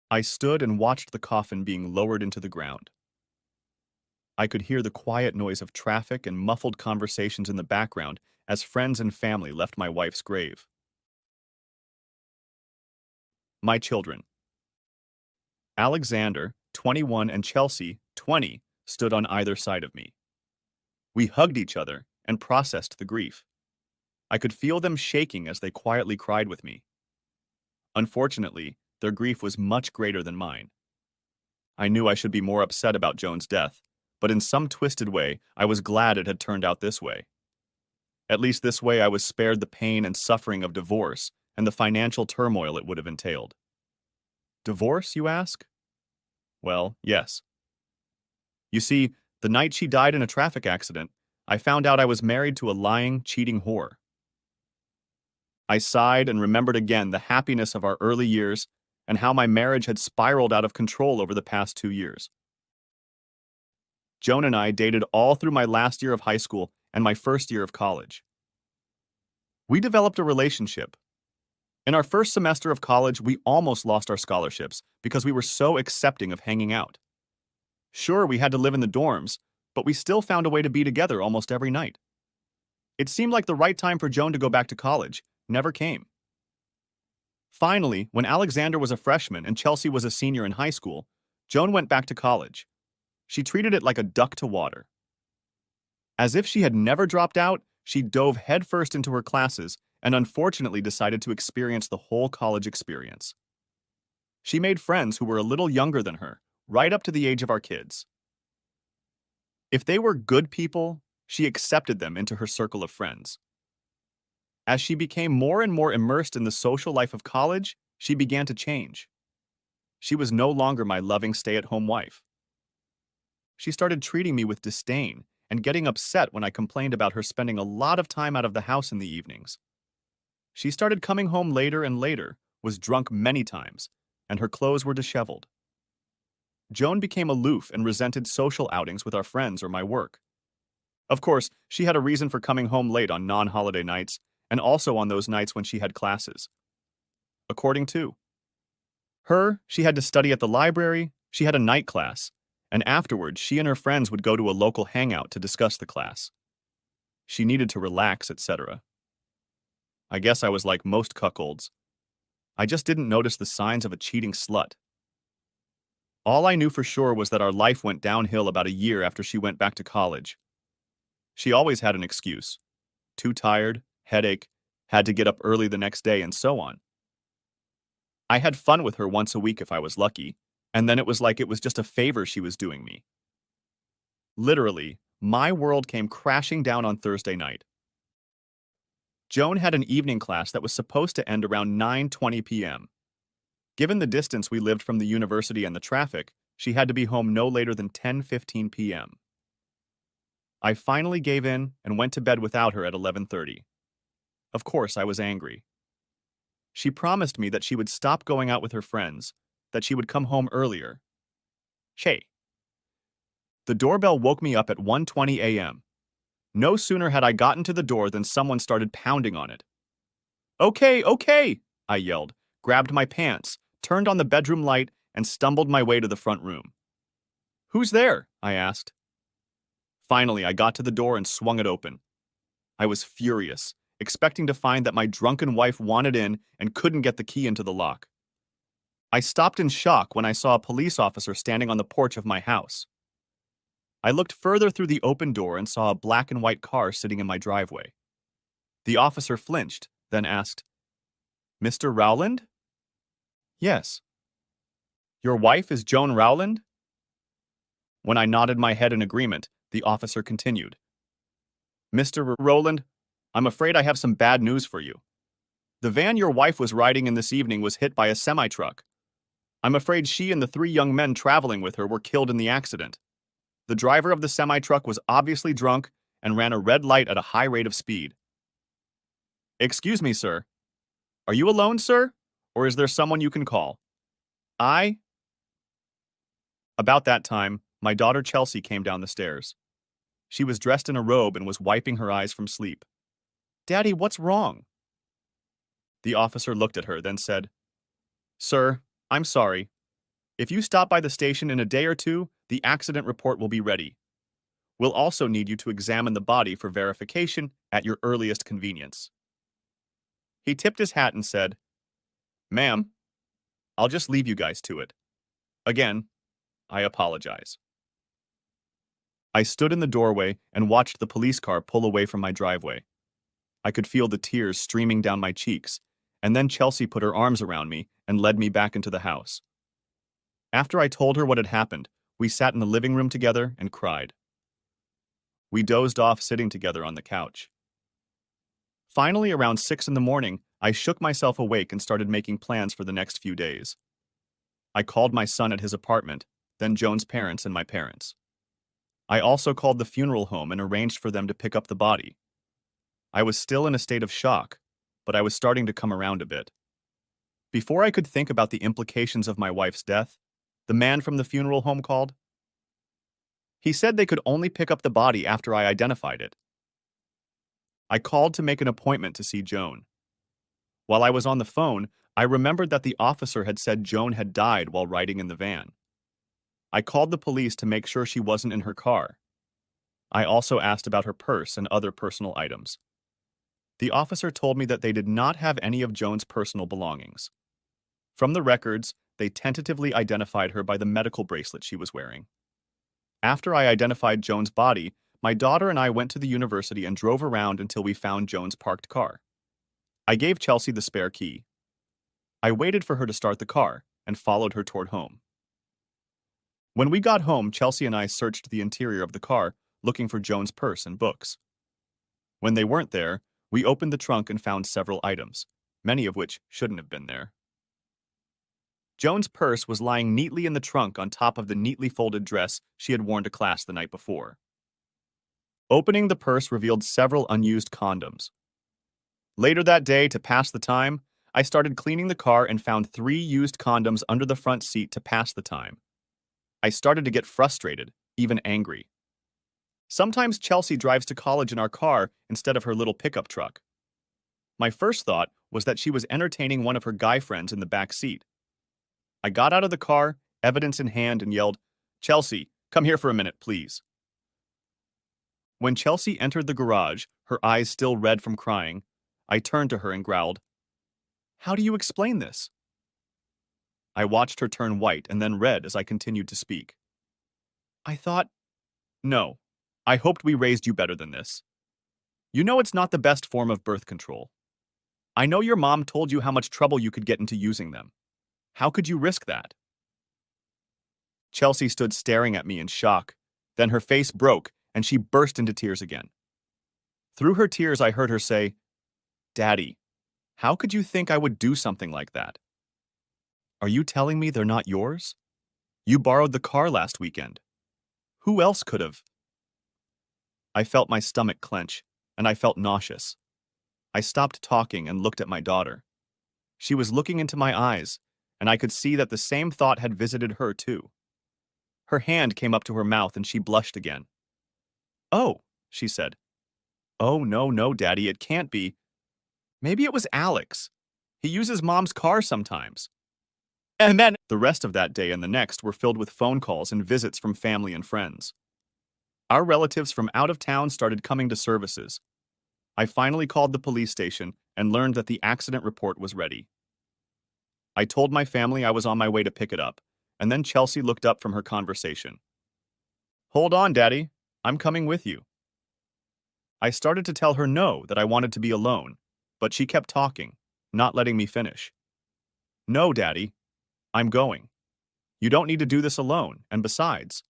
I stood and watched the coffin being lowered into the ground. I could hear the quiet noise of traffic and muffled conversations in the background as friends and family left my wife's grave. My children, Alexander, 21, and Chelsea, 20, stood on either side of me. We hugged each other and processed the grief. I could feel them shaking as they quietly cried with me. Unfortunately, their grief was much greater than mine. I knew I should be more upset about Joan's death, but in some twisted way, I was glad it had turned out this way. At least this way I was spared the pain and suffering of divorce and the financial turmoil it would have entailed. Divorce, you ask? Well, yes. You see, the night she died in a traffic accident, I found out I was married to a lying, cheating whore. I sighed and remembered again the happiness of our early years and how my marriage had spiraled out of control over the past 2 years. Joan and I dated all through my last year of high school and my first year of college. We developed a relationship. In our first semester of college, we almost lost our scholarships because we were so accepting of hanging out. Sure, we had to live in the dorms, but we still found a way to be together almost every night. It seemed like the right time for Joan to go back to college never came. Finally, when Alexander was a freshman and Chelsea was a senior in high school, Joan went back to college. She treated it like a duck to water. As if she had never dropped out, she dove headfirst into her classes and unfortunately decided to experience the whole college experience. She made friends who were a little younger than her, right up to the age of our kids. If they were good people, she accepted them into her circle of friends. As she became more and more immersed in the social life of college, she began to change. She was no longer my loving stay-at-home wife. She started treating me with disdain and getting upset when I complained about her spending a lot of time out of the house in the evenings. She started coming home later and later, was drunk many times, and her clothes were disheveled. Joan became aloof and resented social outings with our friends or my work. Of course, she had a reason for coming home late on non-holiday nights and also on those nights when she had classes. According to her, she had to study at the library, she had a night class, and afterwards she and her friends would go to a local hangout to discuss the class. She needed to relax, etc. I guess I was like most cuckolds. I just didn't notice the signs of a cheating slut. All I knew for sure was that our life went downhill about a year after she went back to college. She always had an excuse. Too tired, headache, had to get up early the next day, and so on. I had fun with her once a week if I was lucky, and then it was like it was just a favor she was doing me. Literally, my world came crashing down on Thursday night. Joan had an evening class that was supposed to end around 9:20 p.m. Given the distance we lived from the university and the traffic, she had to be home no later than 10:15 p.m. I finally gave in and went to bed without her at 11:30. Of course, I was angry. She promised me that she would stop going out with her friends, that she would come home earlier. Che. The doorbell woke me up at 1:20 a.m. No sooner had I gotten to the door than someone started pounding on it. Okay, okay, I yelled, grabbed my pants, turned on the bedroom light, and stumbled my way to the front room. Who's there? I asked. Finally, I got to the door and swung it open. I was furious, expecting to find that my drunken wife wanted in and couldn't get the key into the lock. I stopped in shock when I saw a police officer standing on the porch of my house. I looked further through the open door and saw a black and white car sitting in my driveway. The officer flinched, then asked, "Mr. Rowland?" "Yes." "Your wife is Joan Rowland?" When I nodded my head in agreement, the officer continued. "Mr. Rowland, I'm afraid I have some bad news for you. The van your wife was riding in this evening was hit by a semi-truck. I'm afraid she and the 3 young men traveling with her were killed in the accident. The driver of the semi-truck was obviously drunk and ran a red light at a high rate of speed." "Excuse me, sir. Are you alone, sir? Or is there someone you can call?" I... About that time, my daughter Chelsea came down the stairs. She was dressed in a robe and was wiping her eyes from sleep. "Daddy, what's wrong?" The officer looked at her, then said, "Sir, I'm sorry. If you stop by the station in a day or two, the accident report will be ready. We'll also need you to examine the body for verification at your earliest convenience." He tipped his hat and said, "Ma'am, I'll just leave you guys to it. Again, I apologize." I stood in the doorway and watched the police car pull away from my driveway. I could feel the tears streaming down my cheeks, and then Chelsea put her arms around me and led me back into the house. After I told her what had happened, we sat in the living room together and cried. We dozed off sitting together on the couch. Finally, around 6 in the morning, I shook myself awake and started making plans for the next few days. I called my son at his apartment, then Joan's parents and my parents. I also called the funeral home and arranged for them to pick up the body. I was still in a state of shock, but I was starting to come around a bit. Before I could think about the implications of my wife's death, the man from the funeral home called. He said they could only pick up the body after I identified it. I called to make an appointment to see Joan. While I was on the phone, I remembered that the officer had said Joan had died while riding in the van. I called the police to make sure she wasn't in her car. I also asked about her purse and other personal items. The officer told me that they did not have any of Joan's personal belongings. From the records, they tentatively identified her by the medical bracelet she was wearing. After I identified Joan's body, my daughter and I went to the university and drove around until we found Joan's parked car. I gave Chelsea the spare key. I waited for her to start the car and followed her toward home. When we got home, Chelsea and I searched the interior of the car, looking for Joan's purse and books. When they weren't there, we opened the trunk and found several items, many of which shouldn't have been there. Joan's purse was lying neatly in the trunk on top of the neatly folded dress she had worn to class the night before. Opening the purse revealed several unused condoms. Later that day, to pass the time, I started cleaning the car and found 3 used condoms under the front seat to pass the time. I started to get frustrated, even angry. Sometimes Chelsea drives to college in our car instead of her little pickup truck. My first thought was that she was entertaining one of her guy friends in the back seat. I got out of the car, evidence in hand, and yelled, "Chelsea, come here for a minute, please." When Chelsea entered the garage, her eyes still red from crying, I turned to her and growled, "How do you explain this?" I watched her turn white and then red as I continued to speak. "I thought, no, I hoped we raised you better than this. You know it's not the best form of birth control. I know your mom told you how much trouble you could get into using them. How could you risk that?" Chelsea stood staring at me in shock. Then her face broke and she burst into tears again. Through her tears, I heard her say, "Daddy, how could you think I would do something like that? Are you telling me they're not yours? You borrowed the car last weekend. Who else could have?" I felt my stomach clench, and I felt nauseous. I stopped talking and looked at my daughter. She was looking into my eyes, and I could see that the same thought had visited her too. Her hand came up to her mouth and she blushed again. "Oh," she said. "Oh, no, no, Daddy, it can't be. Maybe it was Alex. He uses Mom's car sometimes." And then the rest of that day and the next were filled with phone calls and visits from family and friends. Our relatives from out of town started coming to services. I finally called the police station and learned that the accident report was ready. I told my family I was on my way to pick it up, and then Chelsea looked up from her conversation. "Hold on, Daddy. I'm coming with you." I started to tell her no, that I wanted to be alone, but she kept talking, not letting me finish. "No, Daddy. I'm going. You don't need to do this alone, and besides..."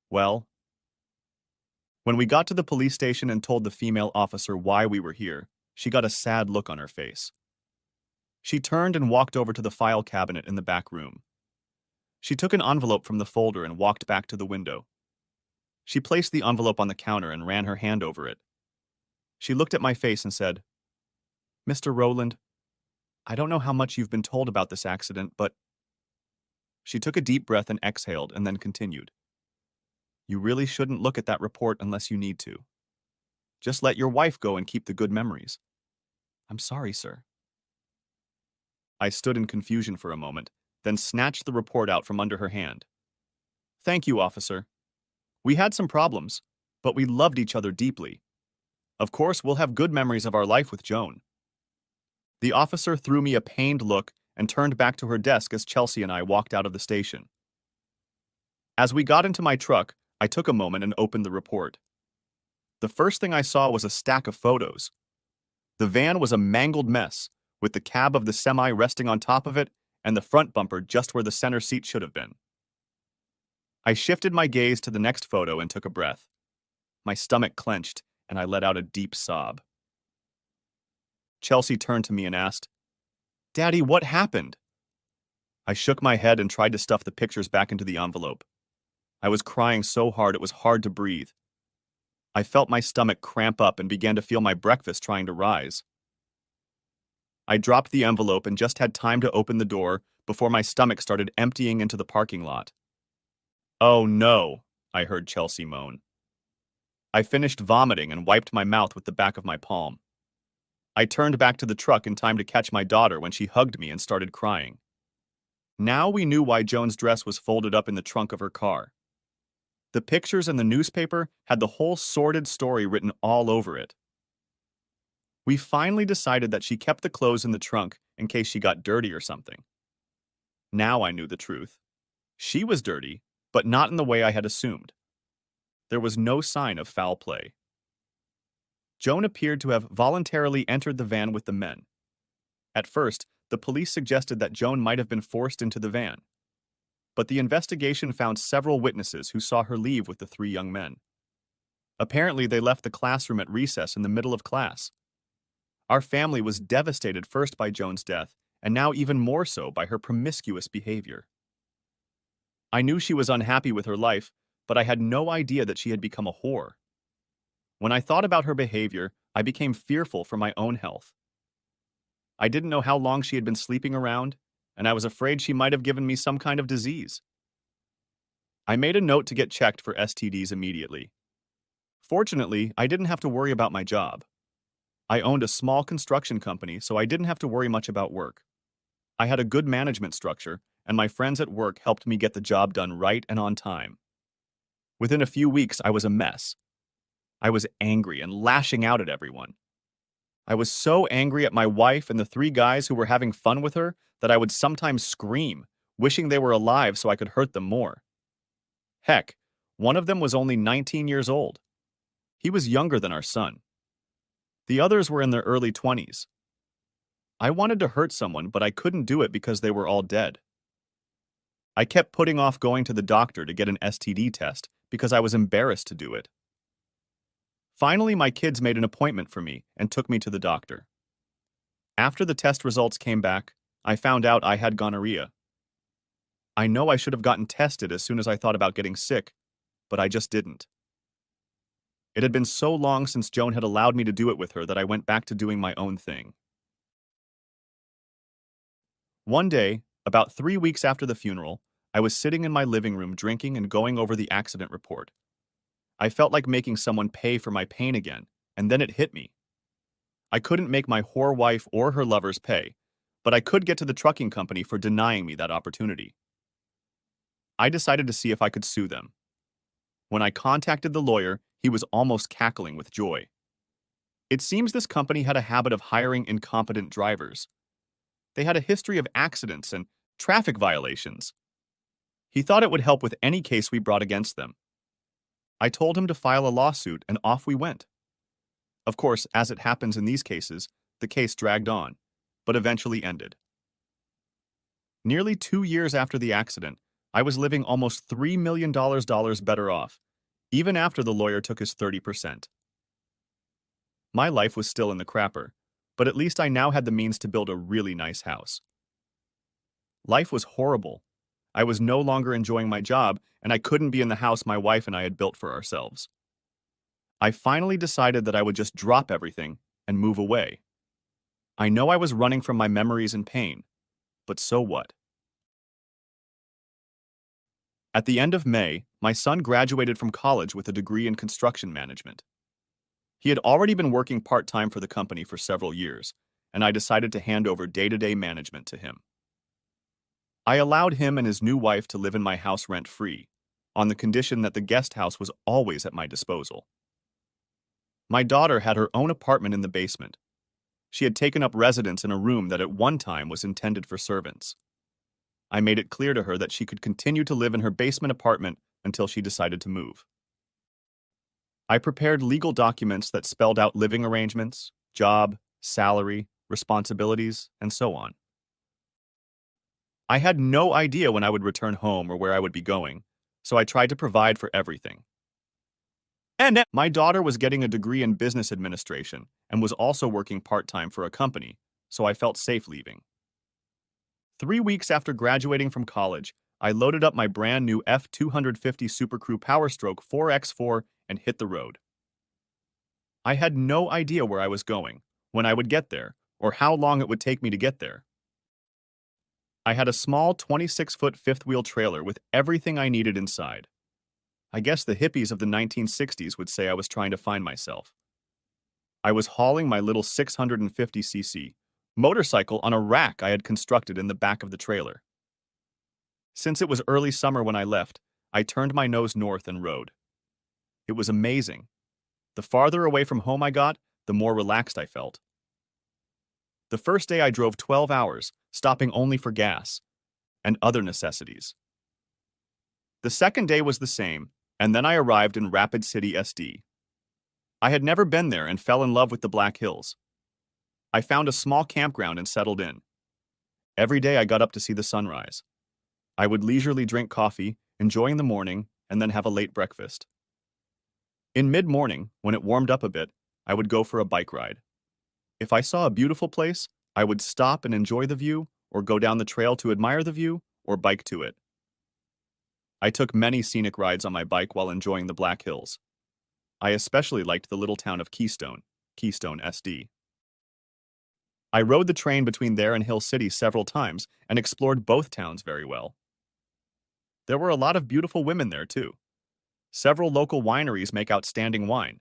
Well, when we got to the police station and told the female officer why we were here, she got a sad look on her face. She turned and walked over to the file cabinet in the back room. She took an envelope from the folder and walked back to the window. She placed the envelope on the counter and ran her hand over it. She looked at my face and said, "Mr. Rowland, I don't know how much you've been told about this accident, but..." She took a deep breath and exhaled and then continued, "You really shouldn't look at that report unless you need to. Just let your wife go and keep the good memories." "I'm sorry, sir." I stood in confusion for a moment, then snatched the report out from under her hand. "Thank you, officer. We had some problems, but we loved each other deeply. Of course, we'll have good memories of our life with Joan." The officer threw me a pained look and turned back to her desk as Chelsea and I walked out of the station. As we got into my truck, I took a moment and opened the report. The first thing I saw was a stack of photos. The van was a mangled mess, with the cab of the semi resting on top of it and the front bumper just where the center seat should have been. I shifted my gaze to the next photo and took a breath. My stomach clenched, and I let out a deep sob. Chelsea turned to me and asked, "Daddy, what happened?" I shook my head and tried to stuff the pictures back into the envelope. I was crying so hard it was hard to breathe. I felt my stomach cramp up and began to feel my breakfast trying to rise. I dropped the envelope and just had time to open the door before my stomach started emptying into the parking lot. "Oh no," I heard Chelsea moan. I finished vomiting and wiped my mouth with the back of my palm. I turned back to the truck in time to catch my daughter when she hugged me and started crying. Now we knew why Joan's dress was folded up in the trunk of her car. The pictures in the newspaper had the whole sordid story written all over it. We finally decided that she kept the clothes in the trunk in case she got dirty or something. Now I knew the truth. She was dirty, but not in the way I had assumed. There was no sign of foul play. Joan appeared to have voluntarily entered the van with the men. At first, the police suggested that Joan might have been forced into the van. But the investigation found several witnesses who saw her leave with the three young men. Apparently, they left the classroom at recess in the middle of class. Our family was devastated first by Joan's death, and now even more so by her promiscuous behavior. I knew she was unhappy with her life, but I had no idea that she had become a whore. When I thought about her behavior, I became fearful for my own health. I didn't know how long she had been sleeping around, and I was afraid she might have given me some kind of disease. I made a note to get checked for STDs immediately. Fortunately, I didn't have to worry about my job. I owned a small construction company, so I didn't have to worry much about work. I had a good management structure, and my friends at work helped me get the job done right and on time. Within a few weeks, I was a mess. I was angry and lashing out at everyone. I was so angry at my wife and the three guys who were having fun with her that I would sometimes scream, wishing they were alive so I could hurt them more. Heck, one of them was only 19 years old. He was younger than our son. The others were in their early 20s. I wanted to hurt someone, but I couldn't do it because they were all dead. I kept putting off going to the doctor to get an STD test because I was embarrassed to do it. Finally, my kids made an appointment for me and took me to the doctor. After the test results came back, I found out I had gonorrhea. I know I should have gotten tested as soon as I thought about getting sick, but I just didn't. It had been so long since Joan had allowed me to do it with her that I went back to doing my own thing. One day, about 3 weeks after the funeral, I was sitting in my living room drinking and going over the accident report. I felt like making someone pay for my pain again, and then it hit me. I couldn't make my whore wife or her lovers pay, but I could get to the trucking company for denying me that opportunity. I decided to see if I could sue them. When I contacted the lawyer, he was almost cackling with joy. It seems this company had a habit of hiring incompetent drivers. They had a history of accidents and traffic violations. He thought it would help with any case we brought against them. I told him to file a lawsuit, and off we went. Of course, as it happens in these cases, the case dragged on, but eventually ended. Nearly 2 years after the accident, I was living almost $3 million better off, even after the lawyer took his 30%. My life was still in the crapper, but at least I now had the means to build a really nice house. Life was horrible. I was no longer enjoying my job, and I couldn't be in the house my wife and I had built for ourselves. I finally decided that I would just drop everything and move away. I know I was running from my memories and pain, but so what? At the end of May, my son graduated from college with a degree in construction management. He had already been working part-time for the company for several years, and I decided to hand over day-to-day management to him. I allowed him and his new wife to live in my house rent-free, on the condition that the guest house was always at my disposal. My daughter had her own apartment in the basement. She had taken up residence in a room that at one time was intended for servants. I made it clear to her that she could continue to live in her basement apartment until she decided to move. I prepared legal documents that spelled out living arrangements, job, salary, responsibilities, and so on. I had no idea when I would return home or where I would be going, so I tried to provide for everything. And my daughter was getting a degree in business administration and was also working part-time for a company, so I felt safe leaving. 3 weeks after graduating from college, I loaded up my brand new F250 Super Crew Powerstroke 4x4 and hit the road. I had no idea where I was going, when I would get there, or how long it would take me to get there. I had a small 26-foot fifth-wheel trailer with everything I needed inside. I guess the hippies of the 1960s would say I was trying to find myself. I was hauling my little 650cc motorcycle on a rack I had constructed in the back of the trailer. Since it was early summer when I left, I turned my nose north and rode. It was amazing. The farther away from home I got, the more relaxed I felt. The first day I drove 12 hours, stopping only for gas and other necessities. The second day was the same, and then I arrived in Rapid City, SD. I had never been there and fell in love with the Black Hills. I found a small campground and settled in. Every day I got up to see the sunrise. I would leisurely drink coffee, enjoying the morning, and then have a late breakfast. In mid-morning, when it warmed up a bit, I would go for a bike ride. If I saw a beautiful place, I would stop and enjoy the view, or go down the trail to admire the view, or bike to it. I took many scenic rides on my bike while enjoying the Black Hills. I especially liked the little town of Keystone, SD. I rode the train between there and Hill City several times and explored both towns very well. There were a lot of beautiful women there, too. Several local wineries make outstanding wine.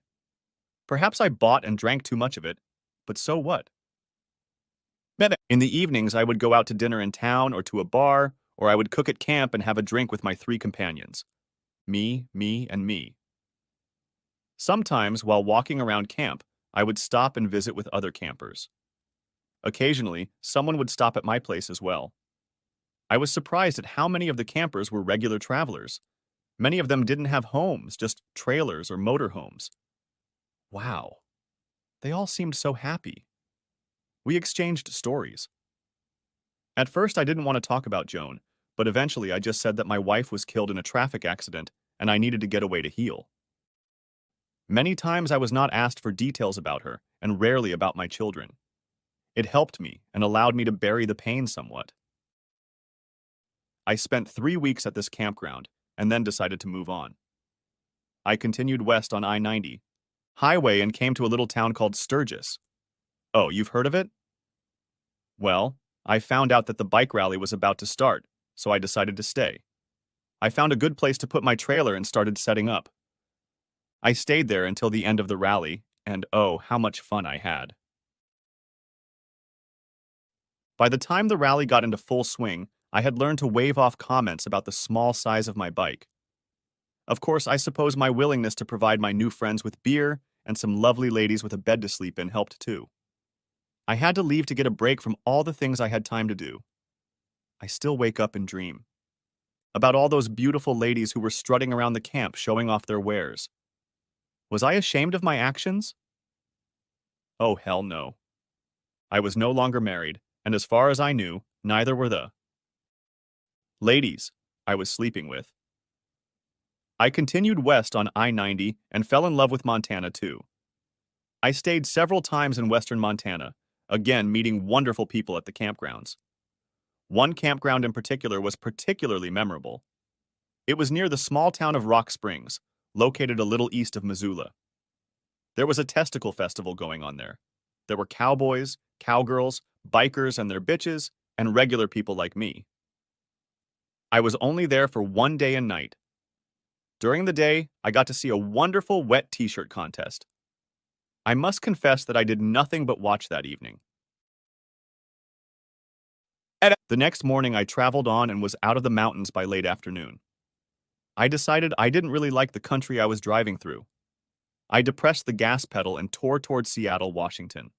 Perhaps I bought and drank too much of it, but so what? In the evenings, I would go out to dinner in town or to a bar, or I would cook at camp and have a drink with my 3 companions. Me, and me. Sometimes, while walking around camp, I would stop and visit with other campers. Occasionally, someone would stop at my place as well. I was surprised at how many of the campers were regular travelers. Many of them didn't have homes, just trailers or motorhomes. Wow. They all seemed so happy. We exchanged stories. At first, I didn't want to talk about Joan, but eventually I just said that my wife was killed in a traffic accident and I needed to get away to heal. Many times I was not asked for details about her, and rarely about my children. It helped me and allowed me to bury the pain somewhat. I spent 3 weeks at this campground and then decided to move on. I continued west on I-90 highway and came to a little town called Sturgis. Oh, you've heard of it? Well, I found out that the bike rally was about to start, so I decided to stay. I found a good place to put my trailer and started setting up. I stayed there until the end of the rally, and oh, how much fun I had. By the time the rally got into full swing, I had learned to wave off comments about the small size of my bike. Of course, I suppose my willingness to provide my new friends with beer and some lovely ladies with a bed to sleep in helped too. I had to leave to get a break from all the things I had time to do. I still wake up and dream about all those beautiful ladies who were strutting around the camp showing off their wares. Was I ashamed of my actions? Oh, hell no. I was no longer married, and as far as I knew, neither were the ladies I was sleeping with. I continued west on I-90 and fell in love with Montana too. I stayed several times in western Montana, again meeting wonderful people at the campgrounds. One campground in particular was particularly memorable. It was near the small town of Rock Springs, located a little east of Missoula. There was a testicle festival going on there. There were cowboys, cowgirls, bikers and their bitches, and regular people like me. I was only there for 1 day and night. During the day, I got to see a wonderful wet t-shirt contest. I must confess that I did nothing but watch that evening. The next morning, I traveled on and was out of the mountains by late afternoon. I decided I didn't really like the country I was driving through. I depressed the gas pedal and tore towards Seattle, Washington.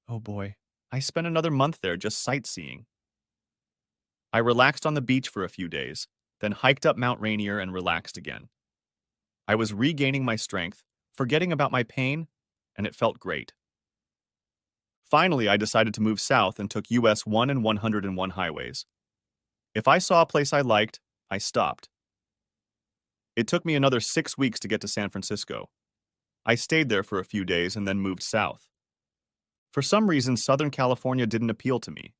Oh boy, I spent another month there just sightseeing. I relaxed on the beach for a few days, then hiked up Mount Rainier and relaxed again. I was regaining my strength, forgetting about my pain, and it felt great. Finally, I decided to move south and took US 1 and 101 highways. If I saw a place I liked, I stopped. It took me another 6 weeks to get to San Francisco. I stayed there for a few days and then moved south. For some reason, Southern California didn't appeal to me.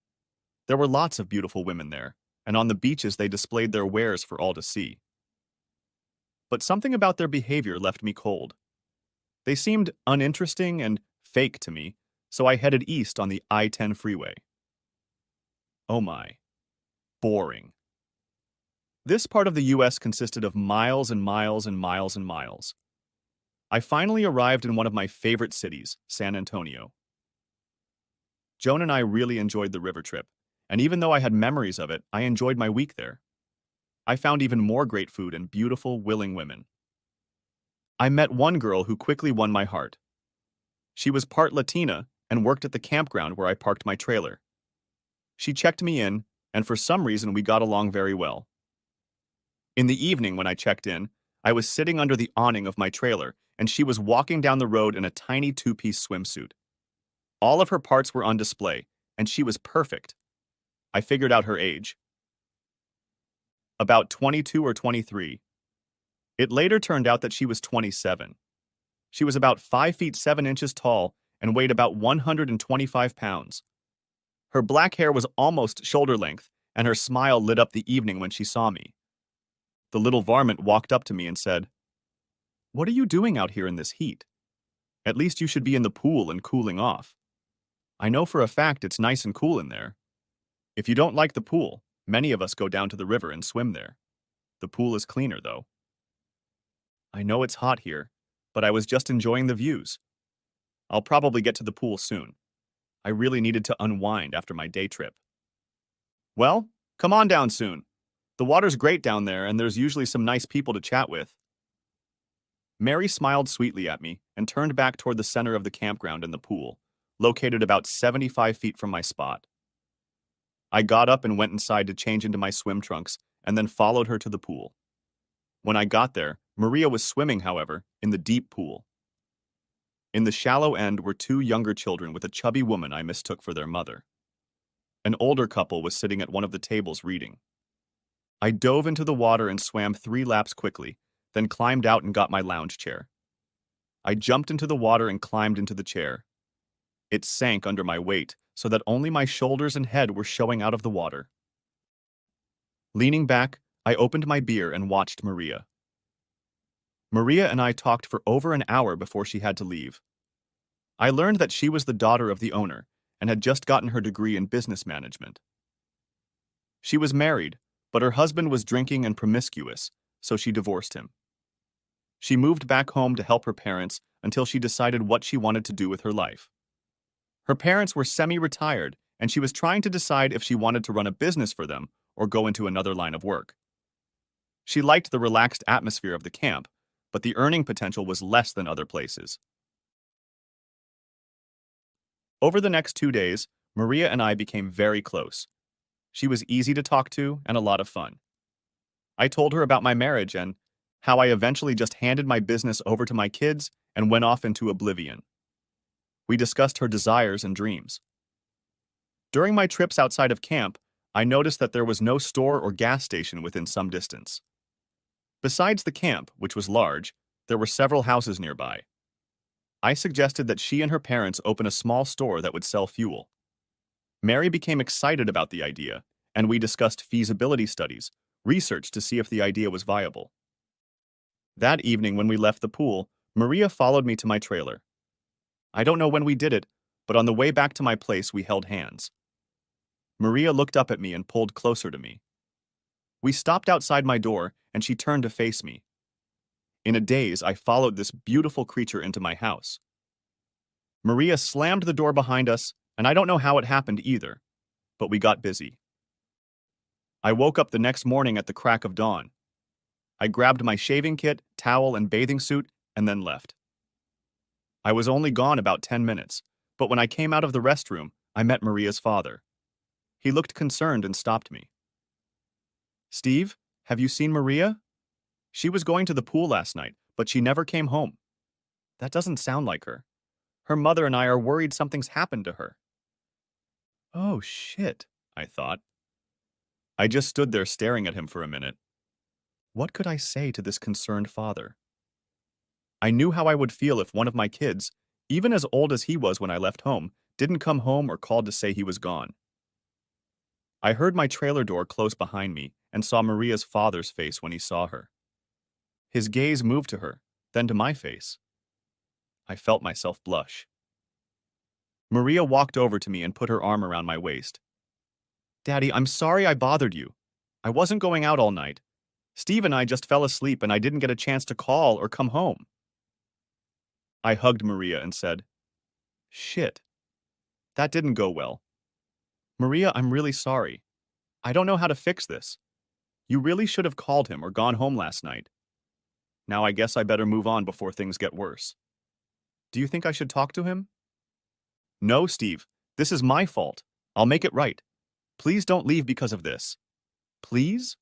There were lots of beautiful women there, and on the beaches they displayed their wares for all to see. But something about their behavior left me cold. They seemed uninteresting and fake to me, so I headed east on the I-10 freeway. Oh my. Boring. This part of the US consisted of miles and miles and miles and miles. I finally arrived in one of my favorite cities, San Antonio. Joan and I really enjoyed the river trip, and even though I had memories of it, I enjoyed my week there. I found even more great food and beautiful, willing women. I met one girl who quickly won my heart. She was part Latina and worked at the campground where I parked my trailer. She checked me in, and for some reason we got along very well. In the evening when I checked in, I was sitting under the awning of my trailer, and she was walking down the road in a tiny two-piece swimsuit. All of her parts were on display, and she was perfect. I figured out her age. About 22 or 23. It later turned out that she was 27. She was about 5 feet 7 inches tall and weighed about 125 pounds. Her black hair was almost shoulder length, and her smile lit up the evening when she saw me. The little varmint walked up to me and said, "What are you doing out here in this heat? At least you should be in the pool and cooling off. I know for a fact it's nice and cool in there. If you don't like the pool, many of us go down to the river and swim there. The pool is cleaner, though." I know it's hot here, but I was just enjoying the views. I'll probably get to the pool soon. I really needed to unwind after my day trip. Well, come on down soon. The water's great down there, and there's usually some nice people to chat with. Mary smiled sweetly at me and turned back toward the center of the campground and the pool, located about 75 feet from my spot. I got up and went inside to change into my swim trunks and then followed her to the pool. When I got there, Maria was swimming, however, in the deep pool. In the shallow end were two younger children with a chubby woman I mistook for their mother. An older couple was sitting at one of the tables reading. I dove into the water and swam 3 laps quickly, then climbed out and got my lounge chair. I jumped into the water and climbed into the chair. It sank under my weight so that only my shoulders and head were showing out of the water. Leaning back, I opened my beer and watched Maria. Maria and I talked for over an hour before she had to leave. I learned that she was the daughter of the owner and had just gotten her degree in business management. She was married, but her husband was drinking and promiscuous, so she divorced him. She moved back home to help her parents until she decided what she wanted to do with her life. Her parents were semi-retired, and she was trying to decide if she wanted to run a business for them or go into another line of work. She liked the relaxed atmosphere of the camp, but the earning potential was less than other places. Over the next 2 days, Maria and I became very close. She was easy to talk to and a lot of fun. I told her about my marriage and how I eventually just handed my business over to my kids and went off into oblivion. We discussed her desires and dreams. During my trips outside of camp, I noticed that there was no store or gas station within some distance. Besides the camp, which was large, there were several houses nearby. I suggested that she and her parents open a small store that would sell fuel. Mary became excited about the idea, and we discussed feasibility studies, research to see if the idea was viable. That evening when we left the pool, Maria followed me to my trailer. I don't know when we did it, but on the way back to my place we held hands. Maria looked up at me and pulled closer to me. We stopped outside my door, and she turned to face me. In a daze, I followed this beautiful creature into my house. Maria slammed the door behind us, and I don't know how it happened either. but we got busy. I woke up the next morning at the crack of dawn. I grabbed my shaving kit, towel, and bathing suit, and then left. I was only gone about 10 minutes, but when I came out of the restroom, I met Maria's father. He looked concerned and stopped me. "Steve, have you seen Maria? She was going to the pool last night, but she never came home." "That doesn't sound like her. Her mother and I are worried something's happened to her." "Oh, shit," I thought. I just stood there staring at him for a minute. What could I say to this concerned father? I knew how I would feel if one of my kids, even as old as he was when I left home, didn't come home or called to say he was gone. I heard my trailer door close behind me and saw Maria's father's face when he saw her. His gaze moved to her, then to my face. I felt myself blush. Maria walked over to me and put her arm around my waist. "Daddy, I'm sorry I bothered you. I wasn't going out all night. Steve and I just fell asleep and I didn't get a chance to call or come home." I hugged Maria and said, "Shit. That didn't go well. Maria, I'm really sorry. I don't know how to fix this. You really should have called him or gone home last night. Now I guess I better move on before things get worse. Do you think I should talk to him?" "No, Steve. This is my fault. I'll make it right. Please don't leave because of this. Please?"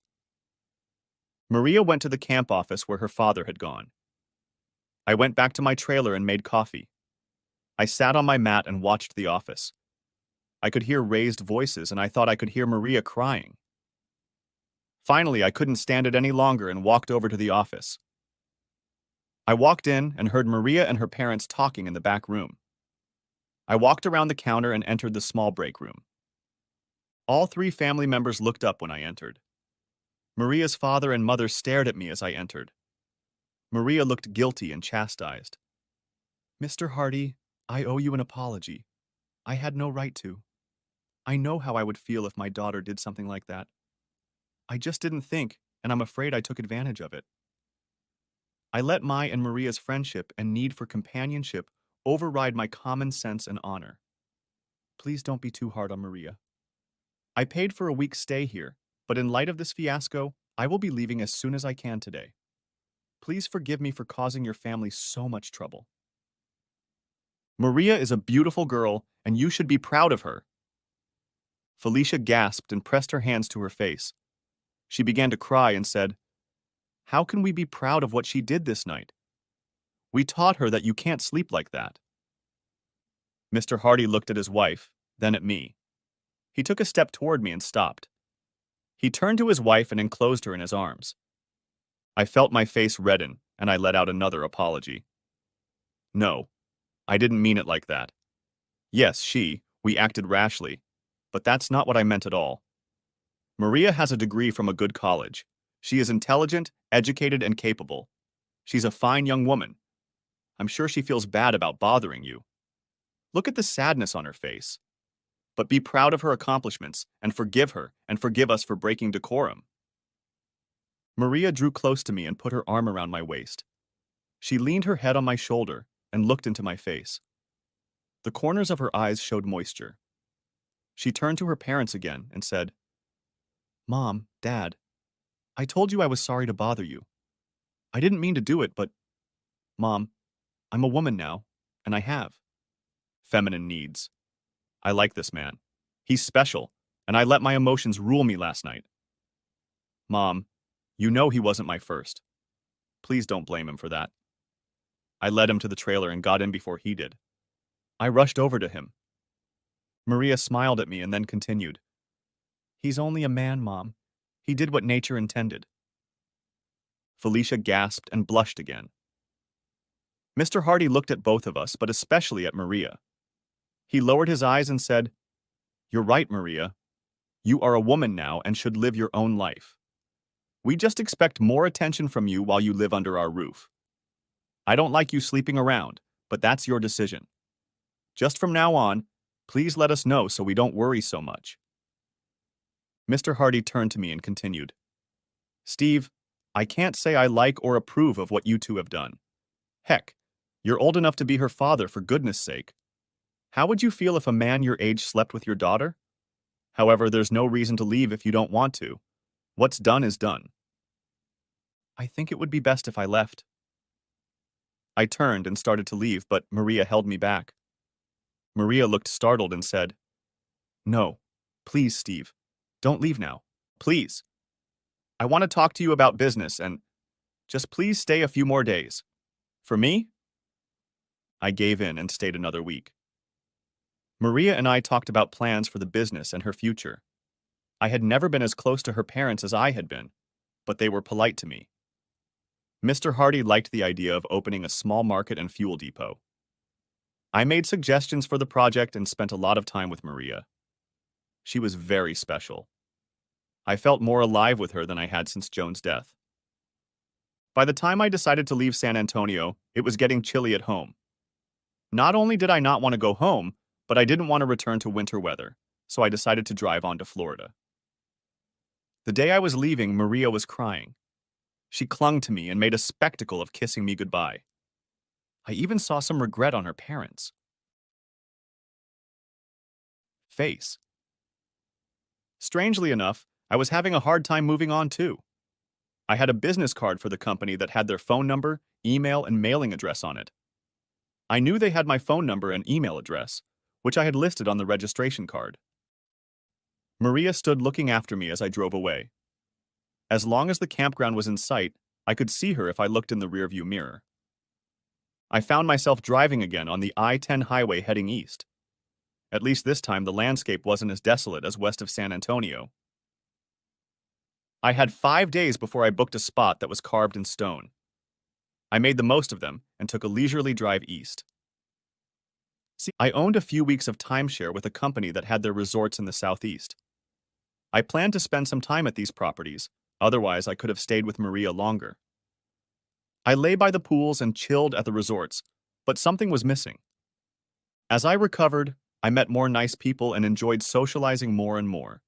Maria went to the camp office where her father had gone. I went back to my trailer and made coffee. I sat on my mat and watched the office. I could hear raised voices and I thought I could hear Maria crying. Finally, I couldn't stand it any longer and walked over to the office. I walked in and heard Maria and her parents talking in the back room. I walked around the counter and entered the small break room. All three family members looked up when I entered. Maria's father and mother stared at me as I entered. Maria looked guilty and chastised. "Mr. Hardy, I owe you an apology. I had no right to. I know how I would feel if my daughter did something like that. I just didn't think, and I'm afraid I took advantage of it. I let my and Maria's friendship and need for companionship override my common sense and honor. Please don't be too hard on Maria. I paid for a week's stay here, but in light of this fiasco, I will be leaving as soon as I can today. Please forgive me for causing your family so much trouble. Maria is a beautiful girl, and you should be proud of her." Felicia gasped and pressed her hands to her face. She began to cry and said, "How can we be proud of what she did this night? We taught her that you can't sleep like that." Mr. Hardy looked at his wife, then at me. He took a step toward me and stopped. He turned to his wife and enclosed her in his arms. I felt my face redden, and I let out another apology. "No, I didn't mean it like that. Yes, we acted rashly, but that's not what I meant at all. Maria has a degree from a good college. She is intelligent, educated, and capable. She's a fine young woman. I'm sure she feels bad about bothering you. Look at the sadness on her face. But be proud of her accomplishments and forgive her and forgive us for breaking decorum." Maria drew close to me and put her arm around my waist. She leaned her head on my shoulder and looked into my face. The corners of her eyes showed moisture. She turned to her parents again and said, "Mom, Dad, I told you I was sorry to bother you. I didn't mean to do it, but, Mom, I'm a woman now, and I have feminine needs. I like this man. He's special, and I let my emotions rule me last night. Mom, you know he wasn't my first. Please don't blame him for that." I led him to the trailer and got in before he did. I rushed over to him. Maria smiled at me and then continued, "He's only a man, Mom. He did what nature intended." Felicia gasped and blushed again. Mr. Hardy looked at both of us, but especially at Maria. He lowered his eyes and said, "You're right, Maria. You are a woman now and should live your own life. We just expect more attention from you while you live under our roof. I don't like you sleeping around, but that's your decision. Just from now on, please let us know so we don't worry so much." Mr. Hardy turned to me and continued, "Steve, I can't say I like or approve of what you two have done. Heck, you're old enough to be her father, for goodness sake. How would you feel if a man your age slept with your daughter? However, there's no reason to leave if you don't want to. What's done is done. I think it would be best if I left. I turned and started to leave, but Maria held me back. Maria looked startled and said, "No, please, Steve. Don't leave now. Please. I want to talk to you about business and just please stay a few more days. For me?" I gave in and stayed another week. Maria and I talked about plans for the business and her future. I had never been as close to her parents as I had been, but they were polite to me. Mr. Hardy liked the idea of opening a small market and fuel depot. I made suggestions for the project and spent a lot of time with Maria. She was very special. I felt more alive with her than I had since Joan's death. By the time I decided to leave San Antonio, it was getting chilly at home. Not only did I not want to go home, but I didn't want to return to winter weather, so I decided to drive on to Florida. The day I was leaving, Maria was crying. She clung to me and made a spectacle of kissing me goodbye. I even saw some regret on her parents' face. Strangely enough, I was having a hard time moving on too. I had a business card for the company that had their phone number, email, and mailing address on it. I knew they had my phone number and email address, which I had listed on the registration card. Maria stood looking after me as I drove away. As long as the campground was in sight, I could see her if I looked in the rearview mirror. I found myself driving again on the I-10 highway heading east. At least this time the landscape wasn't as desolate as west of San Antonio. I had 5 days before I booked a spot that was carved in stone. I made the most of them and took a leisurely drive east. See, I owned a few weeks of timeshare with a company that had their resorts in the southeast. I planned to spend some time at these properties, otherwise I could have stayed with Maria longer. I lay by the pools and chilled at the resorts, but something was missing. As I recovered, I met more nice people and enjoyed socializing more and more,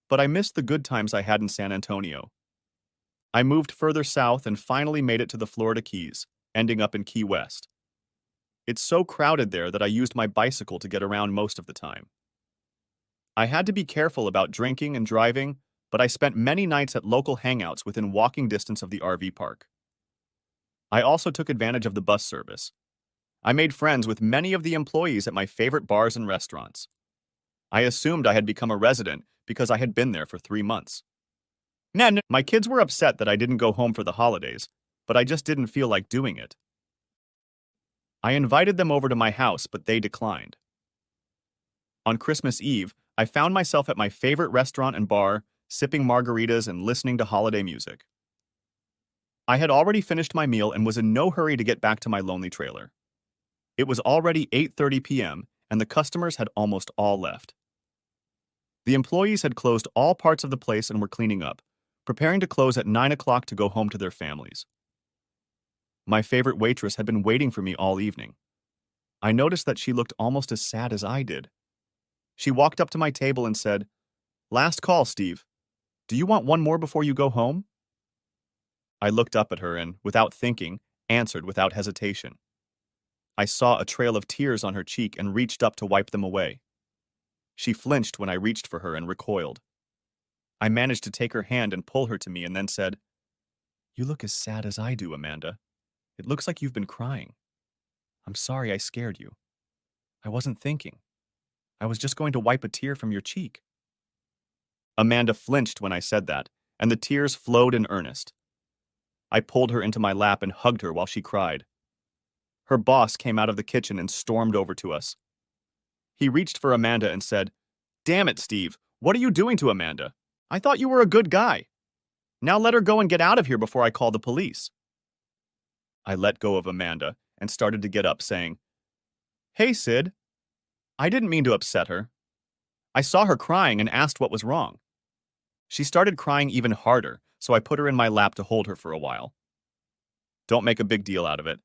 but I missed the good times I had in San Antonio. I moved further south and finally made it to the Florida Keys, ending up in Key West. It's so crowded there that I used my bicycle to get around most of the time. I had to be careful about drinking and driving, but I spent many nights at local hangouts within walking distance of the RV park. I also took advantage of the bus service. I made friends with many of the employees at my favorite bars and restaurants. I assumed I had become a resident because I had been there for 3 months. My kids were upset that I didn't go home for the holidays, but I just didn't feel like doing it. I invited them over to my house, but they declined. On Christmas Eve, I found myself at my favorite restaurant and bar, sipping margaritas and listening to holiday music. I had already finished my meal and was in no hurry to get back to my lonely trailer. It was already 8:30 p.m., and the customers had almost all left. The employees had closed all parts of the place and were cleaning up, preparing to close at 9 o'clock to go home to their families. My favorite waitress had been waiting for me all evening. I noticed that she looked almost as sad as I did. She walked up to my table and said, "Last call, Steve. Do you want one more before you go home?" I looked up at her and, without thinking, answered without hesitation. I saw a trail of tears on her cheek and reached up to wipe them away. She flinched when I reached for her and recoiled. I managed to take her hand and pull her to me and then said, "You look as sad as I do, Amanda. It looks like you've been crying. I'm sorry I scared you. I wasn't thinking. I was just going to wipe a tear from your cheek." Amanda flinched when I said that, and the tears flowed in earnest. I pulled her into my lap and hugged her while she cried. Her boss came out of the kitchen and stormed over to us. He reached for Amanda and said, "Damn it, Steve, what are you doing to Amanda? I thought you were a good guy. Now let her go and get out of here before I call the police." I let go of Amanda and started to get up, saying, "Hey, Sid. I didn't mean to upset her. I saw her crying and asked what was wrong." She started crying even harder, so I put her in my lap to hold her for a while. "Don't make a big deal out of it.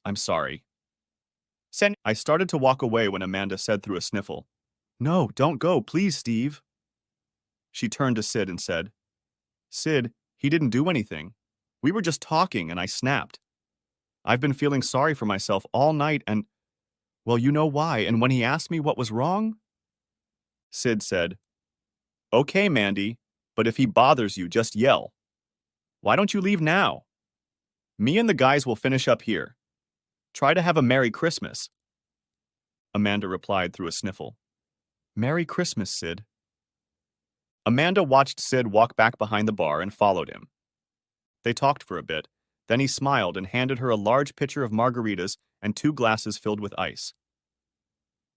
I'm sorry." I started to walk away when Amanda said through a sniffle, "No, don't go, please, Steve." She turned to Sid and said, "Sid, he didn't do anything. We were just talking and I snapped. I've been feeling sorry for myself all night and, well, you know why, and when he asked me what was wrong?" Sid said, Okay, Mandy, but if he bothers you, just yell. Why don't you leave now? Me and the guys will finish up here. Try to have a Merry Christmas. Amanda replied through a sniffle. Merry Christmas, Sid. Amanda watched Sid walk back behind the bar and followed him. They talked for a bit, then he smiled and handed her a large pitcher of margaritas and 2 glasses filled with ice.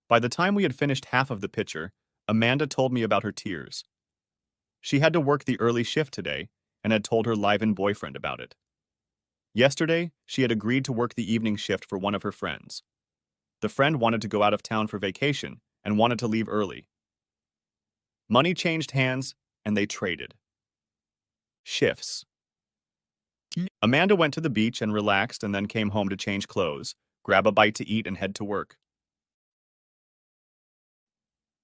By the time we had finished half of the pitcher, Amanda told me about her tears. She had to work the early shift today and had told her live-in boyfriend about it. Yesterday, she had agreed to work the evening shift for one of her friends. The friend wanted to go out of town for vacation and wanted to leave early. Money changed hands, and they traded. Shifts. Amanda went to the beach and relaxed and then came home to change clothes, grab a bite to eat, and head to work.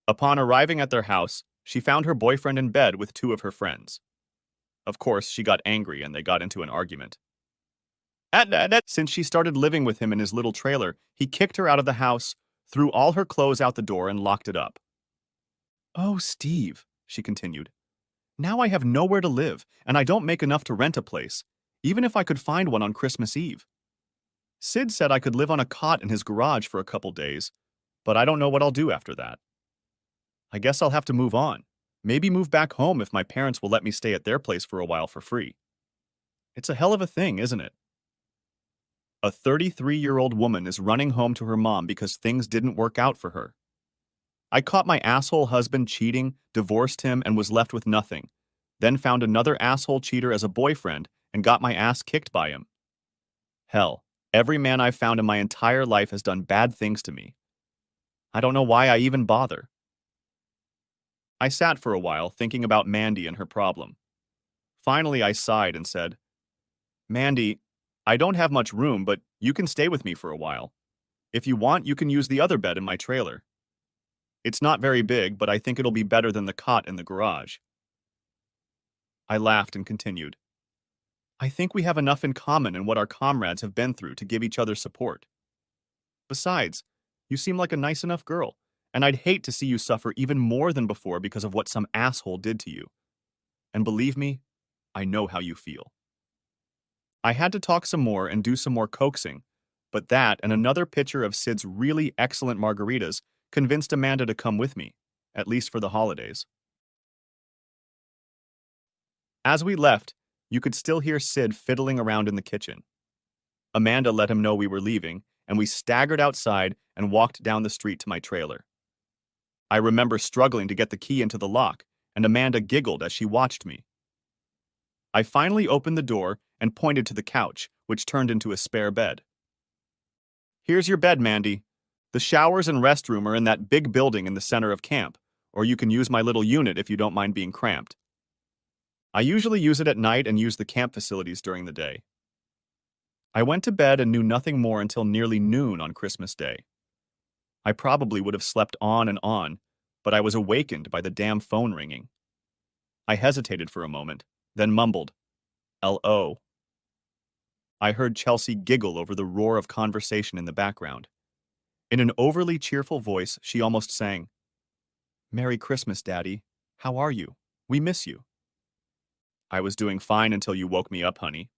Upon arriving at their house, she found her boyfriend in bed with 2 of her friends. Of course, she got angry and they got into an argument. Since she started living with him in his little trailer, he kicked her out of the house, threw all her clothes out the door, and locked it up. Oh, Steve, she continued. Now I have nowhere to live, and I don't make enough to rent a place, even if I could find one on Christmas Eve. Sid said I could live on a cot in his garage for a couple days, but I don't know what I'll do after that. I guess I'll have to move on. Maybe move back home if my parents will let me stay at their place for a while for free. It's a hell of a thing, isn't it? A 33-year-old woman is running home to her mom because things didn't work out for her. I caught my asshole husband cheating, divorced him, and was left with nothing. Then found another asshole cheater as a boyfriend and got my ass kicked by him. Hell, every man I've found in my entire life has done bad things to me. I don't know why I even bother. I sat for a while thinking about Mandy and her problem. Finally, I sighed and said, Mandy, I don't have much room, but you can stay with me for a while. If you want, you can use the other bed in my trailer. It's not very big, but I think it'll be better than the cot in the garage. I laughed and continued. I think we have enough in common in what our comrades have been through to give each other support. Besides, you seem like a nice enough girl, and I'd hate to see you suffer even more than before because of what some asshole did to you. And believe me, I know how you feel. I had to talk some more and do some more coaxing, but that and another pitcher of Sid's really excellent margaritas convinced Amanda to come with me, at least for the holidays. As we left, you could still hear Sid fiddling around in the kitchen. Amanda let him know we were leaving, and we staggered outside and walked down the street to my trailer. I remember struggling to get the key into the lock, and Amanda giggled as she watched me. I finally opened the door and pointed to the couch, which turned into a spare bed. Here's your bed, Mandy. The showers and restroom are in that big building in the center of camp, or you can use my little unit if you don't mind being cramped. I usually use it at night and use the camp facilities during the day. I went to bed and knew nothing more until nearly noon on Christmas Day. I probably would have slept on, but I was awakened by the damn phone ringing. I hesitated for a moment, then mumbled, L.O. I heard Chelsea giggle over the roar of conversation in the background. In an overly cheerful voice, she almost sang, Merry Christmas, Daddy. How are you? We miss you. I was doing fine until you woke me up, honey.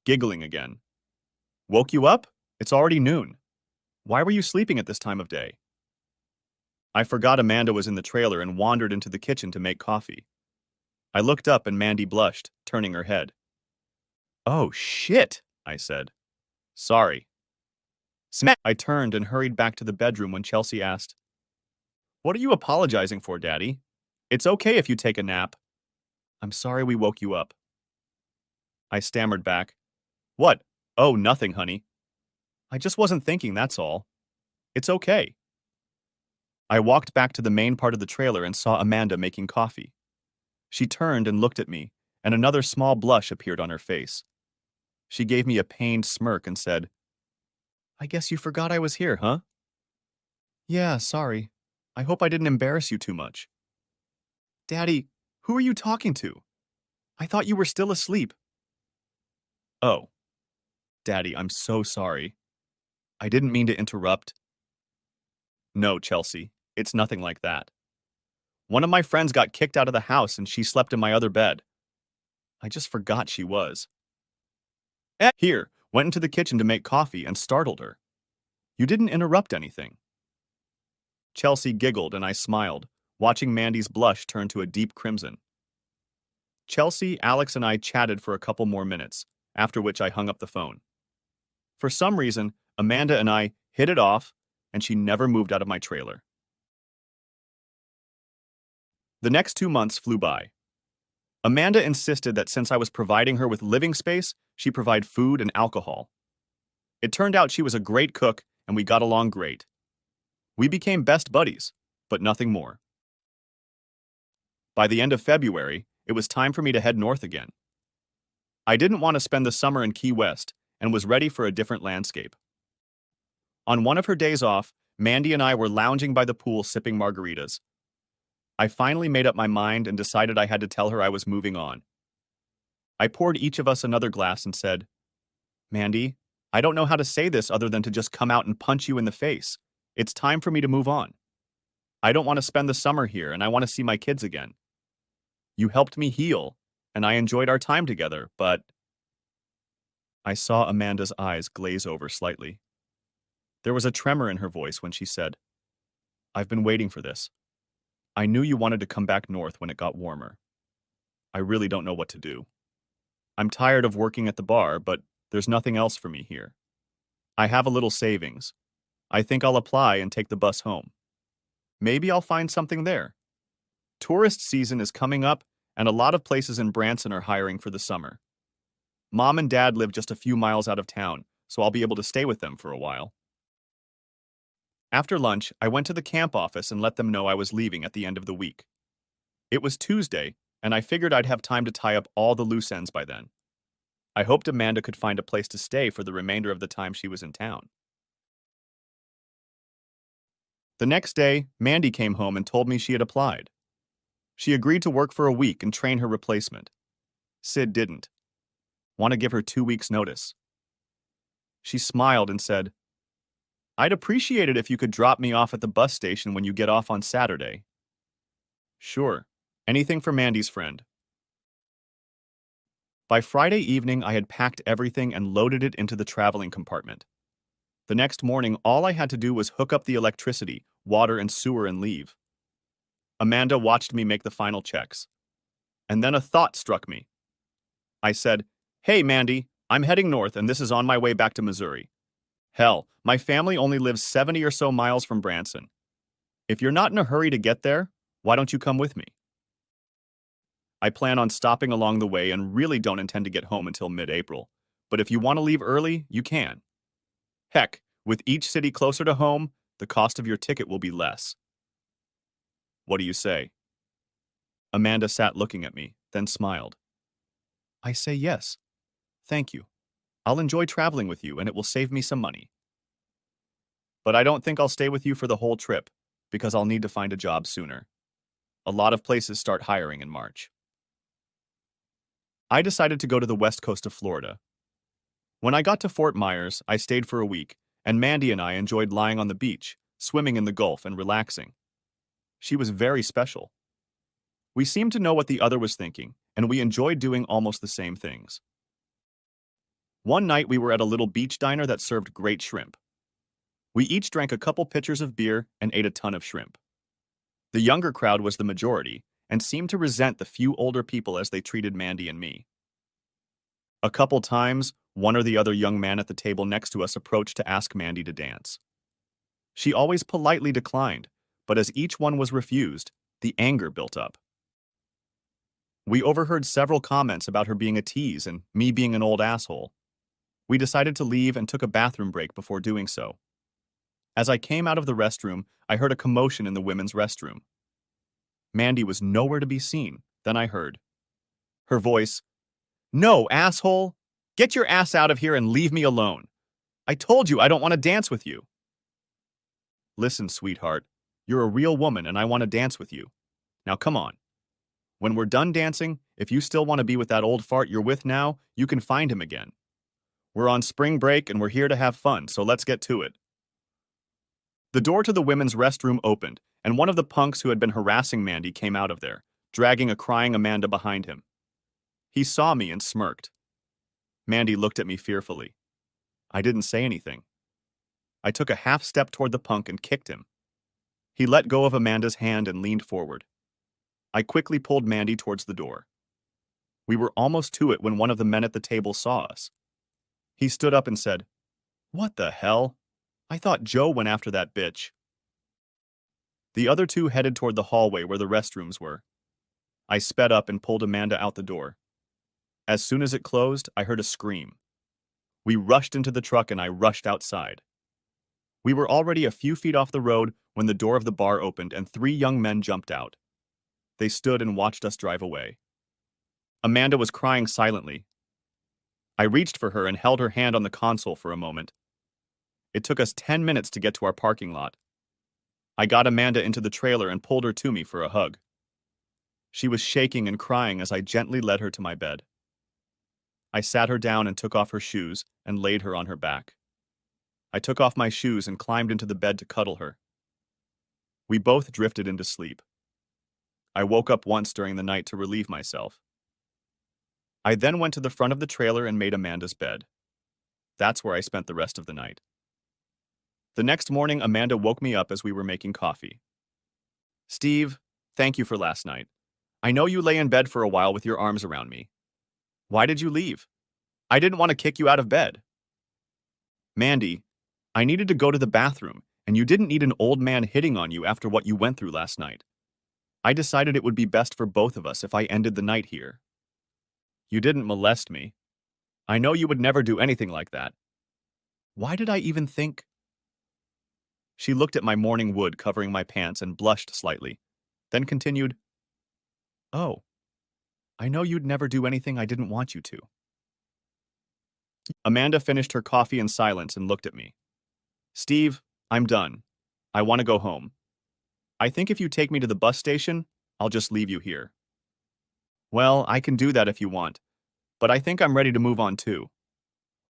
Giggling again. Woke you up? It's already noon. Why were you sleeping at this time of day? I forgot Amanda was in the trailer and wandered into the kitchen to make coffee. I looked up and Mandy blushed, turning her head. Oh, shit, I said. Sorry. Smack! I turned and hurried back to the bedroom when Chelsea asked, What are you apologizing for, Daddy? It's okay if you take a nap. I'm sorry we woke you up. I stammered back. What? Oh, nothing, honey. I just wasn't thinking, that's all. It's okay. I walked back to the main part of the trailer and saw Amanda making coffee. She turned and looked at me, and another small blush appeared on her face. She gave me a pained smirk and said, I guess you forgot I was here, huh? Yeah, sorry. I hope I didn't embarrass you too much. Daddy, who are you talking to? I thought you were still asleep. Oh. Daddy, I'm so sorry. I didn't mean to interrupt. No, Chelsea, it's nothing like that. One of my friends got kicked out of the house and she slept in my other bed. I just forgot she was. Here, went into the kitchen to make coffee and startled her. You didn't interrupt anything. Chelsea giggled and I smiled, watching Mandy's blush turn to a deep crimson. Chelsea, Alex, and I chatted for a couple more minutes, after which I hung up the phone. For some reason, Amanda and I hit it off, and she never moved out of my trailer. The next 2 months flew by. Amanda insisted that since I was providing her with living space, she provide food and alcohol. It turned out she was a great cook, and we got along great. We became best buddies, but nothing more. By the end of February, it was time for me to head north again. I didn't want to spend the summer in Key West and was ready for a different landscape. On one of her days off, Mandy and I were lounging by the pool sipping margaritas. I finally made up my mind and decided I had to tell her I was moving on. I poured each of us another glass and said, Mandy, I don't know how to say this other than to just come out and punch you in the face. It's time for me to move on. I don't want to spend the summer here and I want to see my kids again. You helped me heal, and I enjoyed our time together, but... I saw Amanda's eyes glaze over slightly. There was a tremor in her voice when she said, I've been waiting for this. I knew you wanted to come back north when it got warmer. I really don't know what to do. I'm tired of working at the bar, but there's nothing else for me here. I have a little savings. I think I'll apply and take the bus home. Maybe I'll find something there. Tourist season is coming up, and a lot of places in Branson are hiring for the summer. Mom and Dad live just a few miles out of town, so I'll be able to stay with them for a while. After lunch, I went to the camp office and let them know I was leaving at the end of the week. It was Tuesday, and I figured I'd have time to tie up all the loose ends by then. I hoped Amanda could find a place to stay for the remainder of the time she was in town. The next day, Mandy came home and told me she had applied. She agreed to work for a week and train her replacement. Sid didn't. Want to give her 2 weeks' notice. She smiled and said, I'd appreciate it if you could drop me off at the bus station when you get off on Saturday. Sure. Anything for Mandy's friend. By Friday evening, I had packed everything and loaded it into the traveling compartment. The next morning, all I had to do was hook up the electricity, water, and sewer and leave. Amanda watched me make the final checks. And then a thought struck me. I said, Hey, Mandy, I'm heading north and this is on my way back to Missouri. Hell, my family only lives 70 or so miles from Branson. If you're not in a hurry to get there, why don't you come with me? I plan on stopping along the way and really don't intend to get home until mid-April. But if you want to leave early, you can. Heck, with each city closer to home, the cost of your ticket will be less. What do you say? Amanda sat looking at me, then smiled. I say yes. Thank you. I'll enjoy traveling with you and it will save me some money. But I don't think I'll stay with you for the whole trip, because I'll need to find a job sooner. A lot of places start hiring in March. I decided to go to the west coast of Florida. When I got to Fort Myers, I stayed for a week, and Mandy and I enjoyed lying on the beach, swimming in the Gulf, and relaxing. She was very special. We seemed to know what the other was thinking, and we enjoyed doing almost the same things. One night we were at a little beach diner that served great shrimp. We each drank a couple pitchers of beer and ate a ton of shrimp. The younger crowd was the majority, and seemed to resent the few older people as they treated Mandy and me. A couple times, one or the other young man at the table next to us approached to ask Mandy to dance. She always politely declined, but as each one was refused, the anger built up. We overheard several comments about her being a tease and me being an old asshole. We decided to leave and took a bathroom break before doing so. As I came out of the restroom, I heard a commotion in the women's restroom. Mandy was nowhere to be seen. Then I heard her voice, No, asshole! Get your ass out of here and leave me alone. I told you I don't want to dance with you. Listen, sweetheart, you're a real woman and I want to dance with you. Now come on. When we're done dancing, if you still want to be with that old fart you're with now, you can find him again. We're on spring break and we're here to have fun, so let's get to it. The door to the women's restroom opened, and one of the punks who had been harassing Mandy came out of there, dragging a crying Amanda behind him. He saw me and smirked. Mandy looked at me fearfully. I didn't say anything. I took a half step toward the punk and kicked him. He let go of Amanda's hand and leaned forward. I quickly pulled Mandy towards the door. We were almost to it when one of the men at the table saw us. He stood up and said, "What the hell? I thought Joe went after that bitch." The other two headed toward the hallway where the restrooms were. I sped up and pulled Amanda out the door. As soon as it closed, I heard a scream. We rushed into the truck and I rushed outside. We were already a few feet off the road when the door of the bar opened and 3 young men jumped out. They stood and watched us drive away. Amanda was crying silently. I reached for her and held her hand on the console for a moment. It took us 10 minutes to get to our parking lot. I got Amanda into the trailer and pulled her to me for a hug. She was shaking and crying as I gently led her to my bed. I sat her down and took off her shoes and laid her on her back. I took off my shoes and climbed into the bed to cuddle her. We both drifted into sleep. I woke up once during the night to relieve myself. I then went to the front of the trailer and made Amanda's bed. That's where I spent the rest of the night. The next morning, Amanda woke me up as we were making coffee. "Steve, thank you for last night. I know you lay in bed for a while with your arms around me. Why did you leave? I didn't want to kick you out of bed." "Mandy, I needed to go to the bathroom, and you didn't need an old man hitting on you after what you went through last night. I decided it would be best for both of us if I ended the night here." "You didn't molest me. I know you would never do anything like that. Why did I even think?" She looked at my morning wood covering my pants and blushed slightly, then continued, "Oh, I know you'd never do anything I didn't want you to." Amanda finished her coffee in silence and looked at me. "Steve, I'm done. I want to go home. I think if you take me to the bus station, I'll just leave you here." "Well, I can do that if you want, but I think I'm ready to move on too.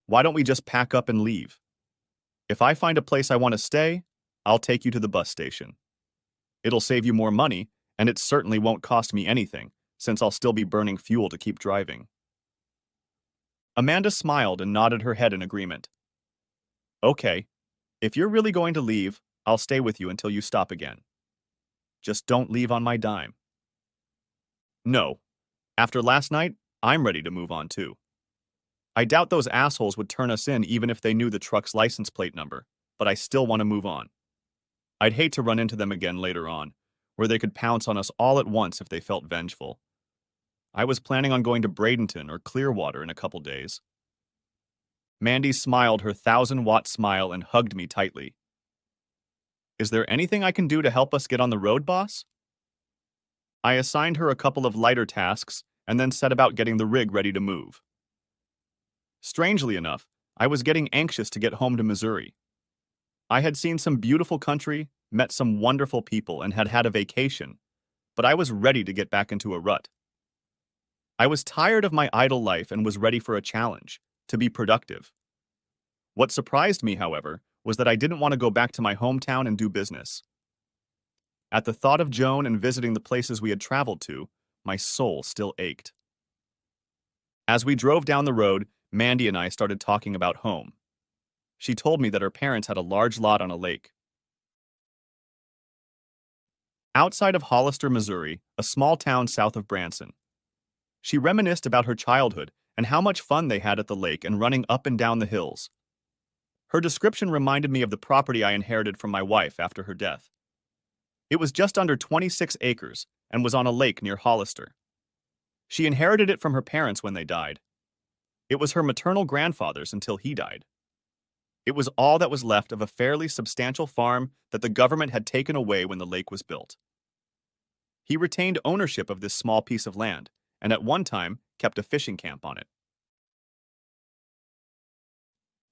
Why don't we just pack up and leave? If I find a place I want to stay, I'll take you to the bus station. It'll save you more money, and it certainly won't cost me anything, since I'll still be burning fuel to keep driving." Amanda smiled and nodded her head in agreement. "Okay, if you're really going to leave, I'll stay with you until you stop again. Just don't leave on my dime." "No. After last night, I'm ready to move on too. I doubt those assholes would turn us in even if they knew the truck's license plate number, but I still want to move on. I'd hate to run into them again later on, where they could pounce on us all at once if they felt vengeful. I was planning on going to Bradenton or Clearwater in a couple days." Mandy smiled her 1,000-watt smile and hugged me tightly. "Is there anything I can do to help us get on the road, boss?" I assigned her a couple of lighter tasks and then set about getting the rig ready to move. Strangely enough, I was getting anxious to get home to Missouri. I had seen some beautiful country, met some wonderful people, and had had a vacation, but I was ready to get back into a rut. I was tired of my idle life and was ready for a challenge, to be productive. What surprised me, however, was that I didn't want to go back to my hometown and do business. At the thought of Joan and visiting the places we had traveled to, my soul still ached. As we drove down the road, Mandy and I started talking about home. She told me that her parents had a large lot on a lake. Outside of Hollister, Missouri, a small town south of Branson. She reminisced about her childhood and how much fun they had at the lake and running up and down the hills. Her description reminded me of the property I inherited from my wife after her death. It was just under 26 acres and was on a lake near Hollister. She inherited it from her parents when they died. It was her maternal grandfather's until he died. It was all that was left of a fairly substantial farm that the government had taken away when the lake was built. He retained ownership of this small piece of land, and at one time kept a fishing camp on it.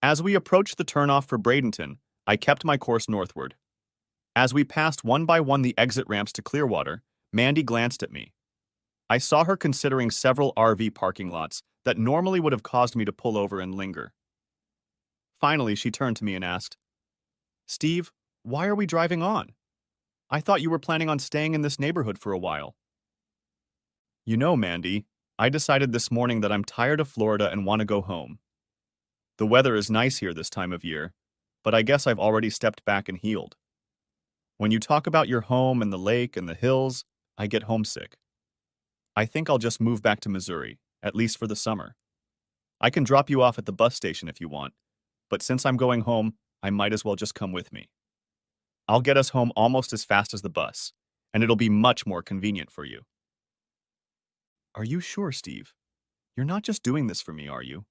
As we approached the turnoff for Bradenton, I kept my course northward. As we passed one by one the exit ramps to Clearwater, Mandy glanced at me. I saw her considering several RV parking lots that normally would have caused me to pull over and linger. Finally, she turned to me and asked, "Steve, why are we driving on? I thought you were planning on staying in this neighborhood for a while. You know, Mandy, I decided this morning that I'm tired of Florida and want to go home. The weather is nice here this time of year, but I guess I've already stepped back and healed. When you talk about your home and the lake and the hills, I get homesick. I think I'll just move back to Missouri, at least for the summer. I can drop you off at the bus station if you want, but since I'm going home, I might as well just come with me. I'll get us home almost as fast as the bus, and it'll be much more convenient for you. Are you sure, Steve? You're not just doing this for me, are you?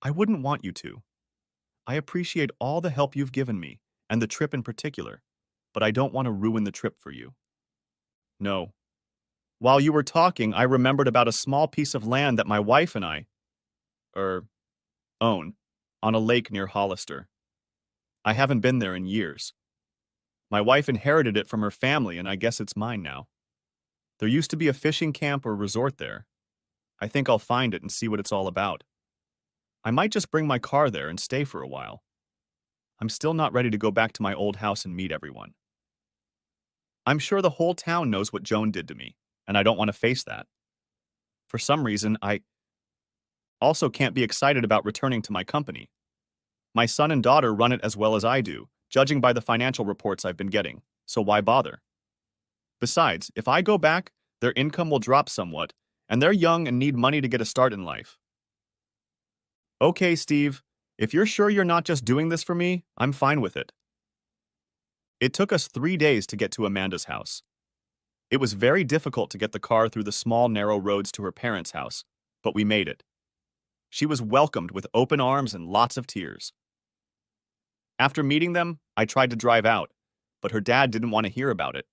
I wouldn't want you to. I appreciate all the help you've given me, and the trip in particular, but I don't want to ruin the trip for you. No. While you were talking, I remembered about a small piece of land that my wife and I, er, own, on a lake near Hollister. I haven't been there in years. My wife inherited it from her family, and I guess it's mine now. There used to be a fishing camp or resort there. I think I'll find it and see what it's all about. I might just bring my car there and stay for a while. I'm still not ready to go back to my old house and meet everyone. I'm sure the whole town knows what Joan did to me, and I don't want to face that. For some reason, I also can't be excited about returning to my company. My son and daughter run it as well as I do, judging by the financial reports I've been getting, so why bother? Besides, if I go back, their income will drop somewhat, and they're young and need money to get a start in life. Okay, Steve, if you're sure you're not just doing this for me, I'm fine with it. It took us 3 days to get to Amanda's house. It was very difficult to get the car through the small, narrow roads to her parents' house, but we made it. She was welcomed with open arms and lots of tears. After meeting them, I tried to drive out, but her dad didn't want to hear about it.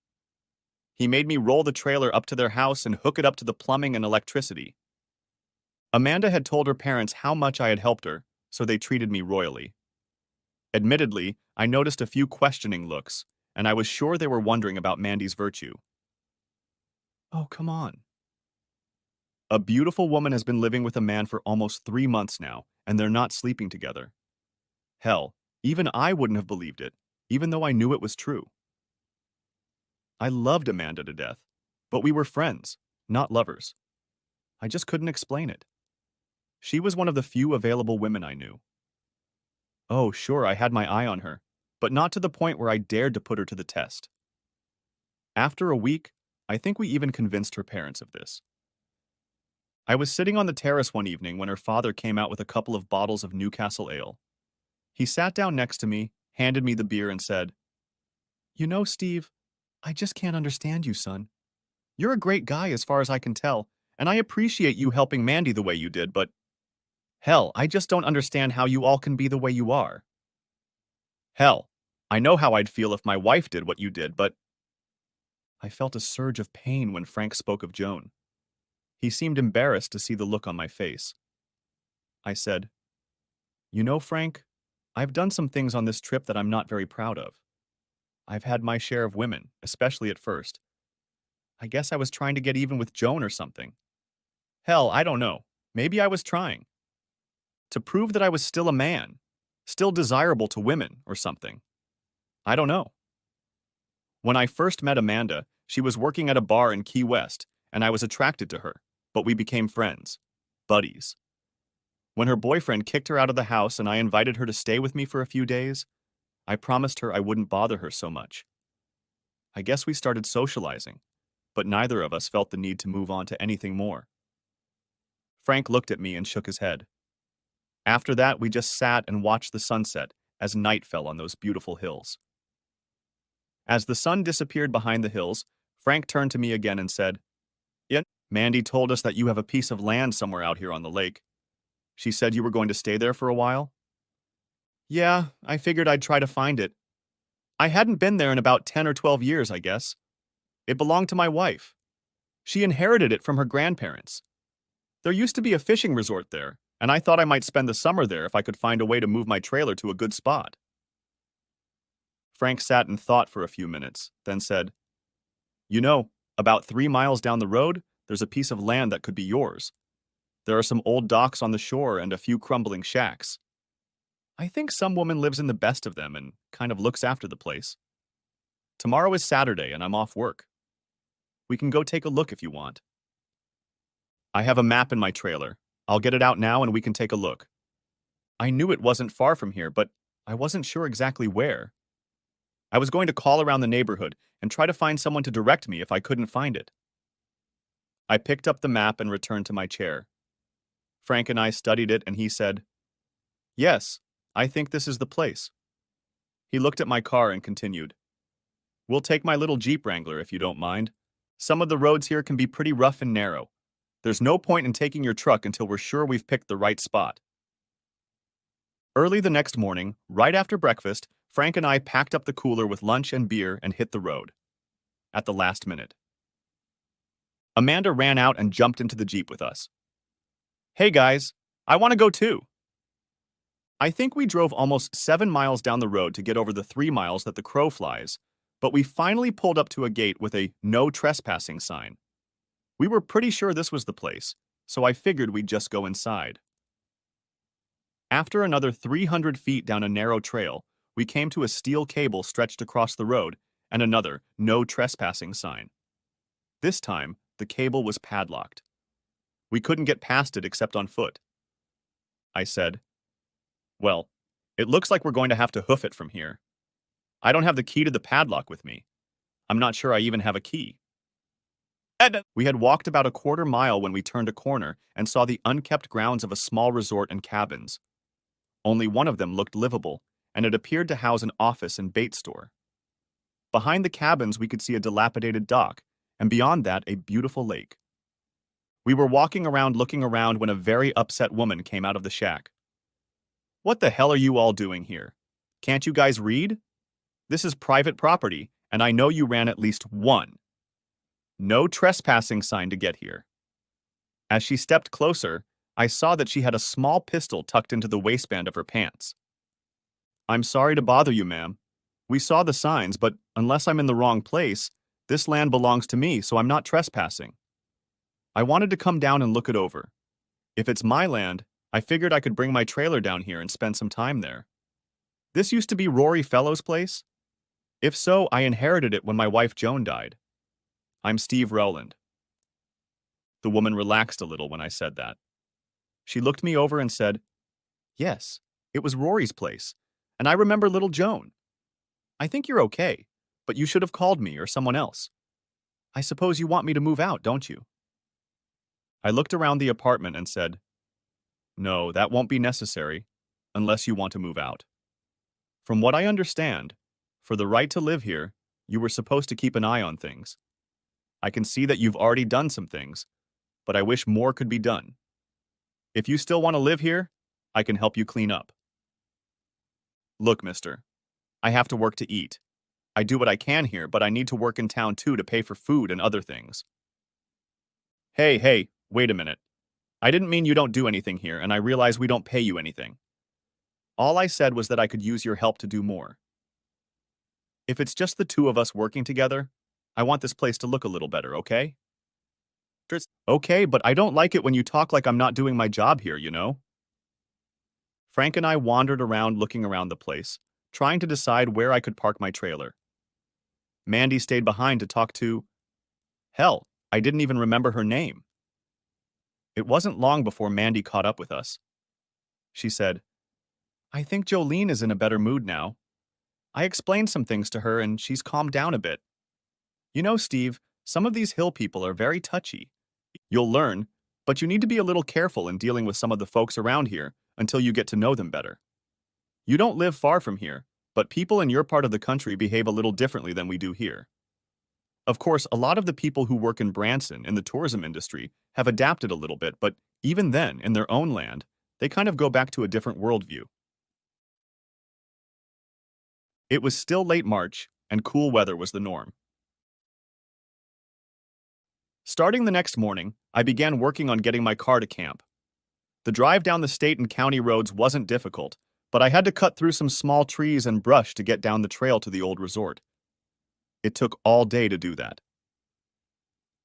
He made me roll the trailer up to their house and hook it up to the plumbing and electricity. Amanda had told her parents how much I had helped her, so they treated me royally. Admittedly, I noticed a few questioning looks, and I was sure they were wondering about Mandy's virtue. Oh, come on. A beautiful woman has been living with a man for almost 3 months now, and they're not sleeping together. Hell, even I wouldn't have believed it, even though I knew it was true. I loved Amanda to death, but we were friends, not lovers. I just couldn't explain it. She was one of the few available women I knew. Oh, sure, I had my eye on her, but not to the point where I dared to put her to the test. After a week, I think we even convinced her parents of this. I was sitting on the terrace one evening when her father came out with a couple of bottles of Newcastle ale. He sat down next to me, handed me the beer, and said, "You know, Steve, I just can't understand you, son. You're a great guy as far as I can tell, and I appreciate you helping Mandy the way you did, but hell, I just don't understand how you all can be the way you are. Hell, I know how I'd feel if my wife did what you did, but..." I felt a surge of pain when Frank spoke of Joan. He seemed embarrassed to see the look on my face. I said, "You know, Frank, I've done some things on this trip that I'm not very proud of. I've had my share of women, especially at first. I guess I was trying to get even with Joan or something. Hell, I don't know. Maybe I was trying. To prove that I was still a man, still desirable to women or something. I don't know. When I first met Amanda, she was working at a bar in Key West, and I was attracted to her, but we became friends, buddies. When her boyfriend kicked her out of the house and I invited her to stay with me for a few days, I promised her I wouldn't bother her so much. I guess we started socializing, but neither of us felt the need to move on to anything more. Frank looked at me and shook his head. After that, we just sat and watched the sunset as night fell on those beautiful hills. As the sun disappeared behind the hills, Frank turned to me again and said, "Yeah, Mandy told us that you have a piece of land somewhere out here on the lake. She said you were going to stay there for a while?" "Yeah, I figured I'd try to find it. I hadn't been there in about 10 or 12 years, I guess. It belonged to my wife. She inherited it from her grandparents. There used to be a fishing resort there, and I thought I might spend the summer there if I could find a way to move my trailer to a good spot." Frank sat and thought for a few minutes, then said, "You know, about 3 miles down the road, there's a piece of land that could be yours. There are some old docks on the shore and a few crumbling shacks. I think some woman lives in the best of them and kind of looks after the place. Tomorrow is Saturday and I'm off work. We can go take a look if you want. I have a map in my trailer. I'll get it out now and we can take a look. I knew it wasn't far from here, but I wasn't sure exactly where. I was going to call around the neighborhood and try to find someone to direct me if I couldn't find it. I picked up the map and returned to my chair. Frank and I studied it and he said, "Yes, I think this is the place." He looked at my car and continued, "We'll take my little Jeep Wrangler if you don't mind. Some of the roads here can be pretty rough and narrow. There's no point in taking your truck until we're sure we've picked the right spot." Early the next morning, right after breakfast, Frank and I packed up the cooler with lunch and beer and hit the road. At the last minute, Amanda ran out and jumped into the Jeep with us. "Hey guys, I want to go too." I think we drove almost 7 miles down the road to get over the 3 miles that the crow flies, but we finally pulled up to a gate with a "no trespassing" sign. We were pretty sure this was the place, so I figured we'd just go inside. After another 300 feet down a narrow trail, we came to a steel cable stretched across the road and another "no trespassing" sign. This time, the cable was padlocked. We couldn't get past it except on foot. I said, "Well, it looks like we're going to have to hoof it from here. I don't have the key to the padlock with me. I'm not sure I even have a key." We had walked about a quarter mile when we turned a corner and saw the unkept grounds of a small resort and cabins. Only one of them looked livable, and it appeared to house an office and bait store. Behind the cabins, we could see a dilapidated dock, and beyond that, a beautiful lake. We were walking around looking around when a very upset woman came out of the shack. "What the hell are you all doing here? Can't you guys read? This is private property, and I know you ran at least one no trespassing sign to get here." As she stepped closer, I saw that she had a small pistol tucked into the waistband of her pants. "I'm sorry to bother you, ma'am. We saw the signs, but unless I'm in the wrong place, this land belongs to me, so I'm not trespassing. I wanted to come down and look it over. If it's my land, I figured I could bring my trailer down here and spend some time there. This used to be Rory Fellow's place? If so, I inherited it when my wife Joan died. I'm Steve Rowland." The woman relaxed a little when I said that. She looked me over and said, "Yes, it was Rory's place, and I remember little Joan. I think you're okay, but you should have called me or someone else. I suppose you want me to move out, don't you?" I looked around the apartment and said, "No, that won't be necessary, unless you want to move out. From what I understand, for the right to live here, you were supposed to keep an eye on things. I can see that you've already done some things, but I wish more could be done. If you still want to live here, I can help you clean up. Look, mister, I have to work to eat. I do what I can here, but I need to work in town too to pay for food and other things." Hey, wait a minute. I didn't mean you don't do anything here, and I realize we don't pay you anything. All I said was that I could use your help to do more. If it's just the two of us working together, I want this place to look a little better, okay? Okay, but I don't like it when you talk like I'm not doing my job here, you know? Frank and I wandered around looking around the place, trying to decide where I could park my trailer. Mandy stayed behind to talk to... Hell, I didn't even remember her name. It wasn't long before Mandy caught up with us. She said, "I think Jolene is in a better mood now. I explained some things to her and she's calmed down a bit. You know, Steve, some of these hill people are very touchy. You'll learn, but you need to be a little careful in dealing with some of the folks around here until you get to know them better. You don't live far from here, but people in your part of the country behave a little differently than we do here. Of course, a lot of the people who work in Branson in the tourism industry have adapted a little bit, but even then, in their own land, they kind of go back to a different worldview." It was still late March, and cool weather was the norm. Starting the next morning, I began working on getting my car to camp. The drive down the state and county roads wasn't difficult, but I had to cut through some small trees and brush to get down the trail to the old resort. It took all day to do that.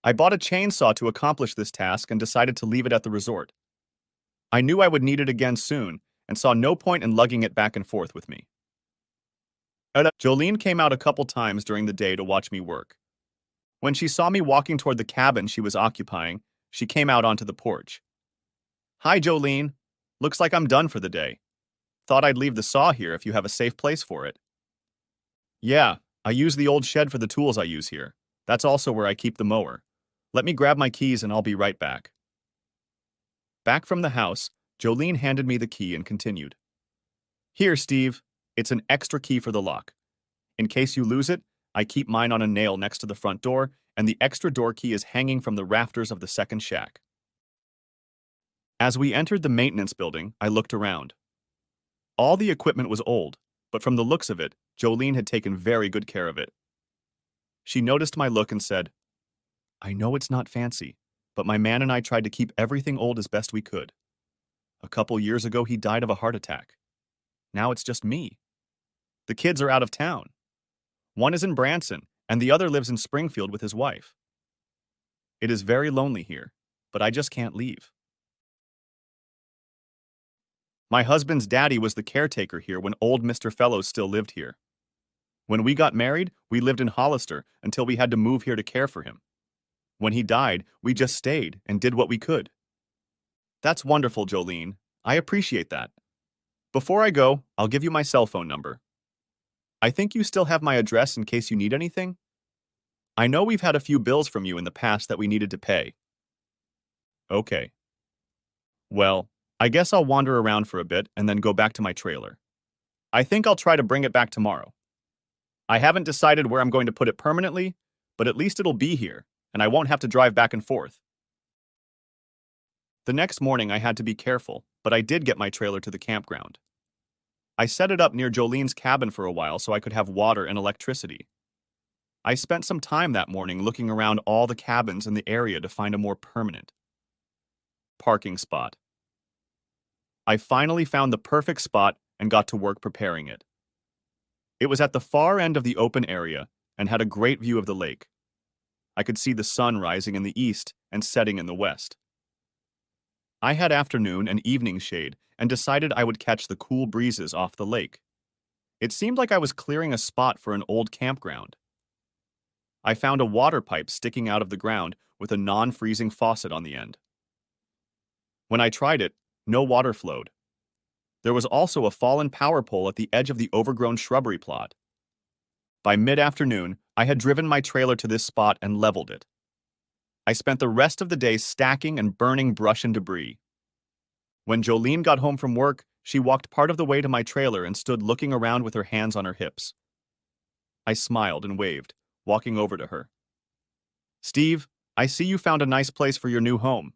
I bought a chainsaw to accomplish this task and decided to leave it at the resort. I knew I would need it again soon and saw no point in lugging it back and forth with me. Jolene came out a couple times during the day to watch me work. When she saw me walking toward the cabin she was occupying, she came out onto the porch. Hi, Jolene. Looks like I'm done for the day. Thought I'd leave the saw here if you have a safe place for it. Yeah, I use the old shed for the tools I use here. That's also where I keep the mower. Let me grab my keys and I'll be right back. Back from the house, Jolene handed me the key and continued. Here, Steve. It's an extra key for the lock. In case you lose it, I keep mine on a nail next to the front door, and the extra door key is hanging from the rafters of the second shack. As we entered the maintenance building, I looked around. All the equipment was old, but from the looks of it, Jolene had taken very good care of it. She noticed my look and said, I know it's not fancy, but my man and I tried to keep everything old as best we could. A couple years ago, he died of a heart attack. Now it's just me. The kids are out of town. One is in Branson, and the other lives in Springfield with his wife. It is very lonely here, but I just can't leave. My husband's daddy was the caretaker here when old Mr. Fellows still lived here. When we got married, we lived in Hollister until we had to move here to care for him. When he died, we just stayed and did what we could. That's wonderful, Jolene. I appreciate that. Before I go, I'll give you my cell phone number. I think you still have my address in case you need anything. I know we've had a few bills from you in the past that we needed to pay. Okay. Well, I guess I'll wander around for a bit and then go back to my trailer. I think I'll try to bring it back tomorrow. I haven't decided where I'm going to put it permanently, but at least it'll be here, and I won't have to drive back and forth. The next morning I had to be careful, but I did get my trailer to the campground. I set it up near Jolene's cabin for a while so I could have water and electricity. I spent some time that morning looking around all the cabins in the area to find a more permanent parking spot. I finally found the perfect spot and got to work preparing it. It was at the far end of the open area and had a great view of the lake. I could see the sun rising in the east and setting in the west. I had afternoon and evening shade and decided I would catch the cool breezes off the lake. It seemed like I was clearing a spot for an old campground. I found a water pipe sticking out of the ground with a non-freezing faucet on the end. When I tried it, no water flowed. There was also a fallen power pole at the edge of the overgrown shrubbery plot. By mid-afternoon, I had driven my trailer to this spot and leveled it. I spent the rest of the day stacking and burning brush and debris. When Jolene got home from work, she walked part of the way to my trailer and stood looking around with her hands on her hips. I smiled and waved, walking over to her. Steve, I see you found a nice place for your new home.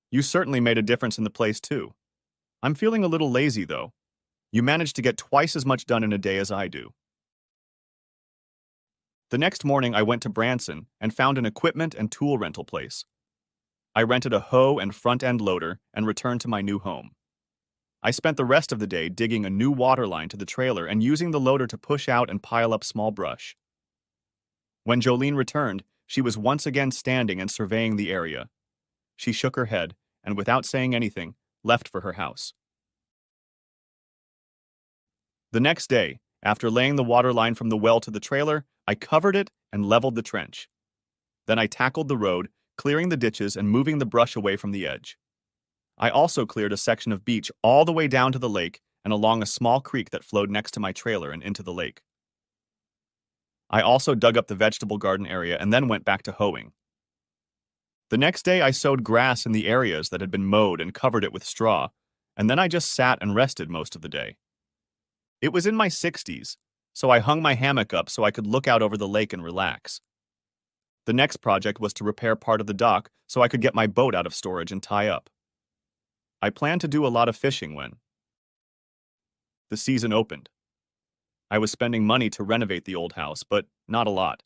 You certainly made a difference in the place too. I'm feeling a little lazy though. You managed to get twice as much done in a day as I do. The next morning I went to Branson and found an equipment and tool rental place. I rented a hoe and front-end loader and returned to my new home. I spent the rest of the day digging a new water line to the trailer and using the loader to push out and pile up small brush. When Jolene returned, she was once again standing and surveying the area. She shook her head and, without saying anything, left for her house. The next day, after laying the water line from the well to the trailer, I covered it and leveled the trench. Then I tackled the road, clearing the ditches and moving the brush away from the edge. I also cleared a section of beach all the way down to the lake and along a small creek that flowed next to my trailer and into the lake. I also dug up the vegetable garden area and then went back to hoeing. The next day I sowed grass in the areas that had been mowed and covered it with straw, and then I just sat and rested most of the day. It was in my 60s, so I hung my hammock up so I could look out over the lake and relax. The next project was to repair part of the dock so I could get my boat out of storage and tie up. I planned to do a lot of fishing when the season opened. I was spending money to renovate the old house, but not a lot.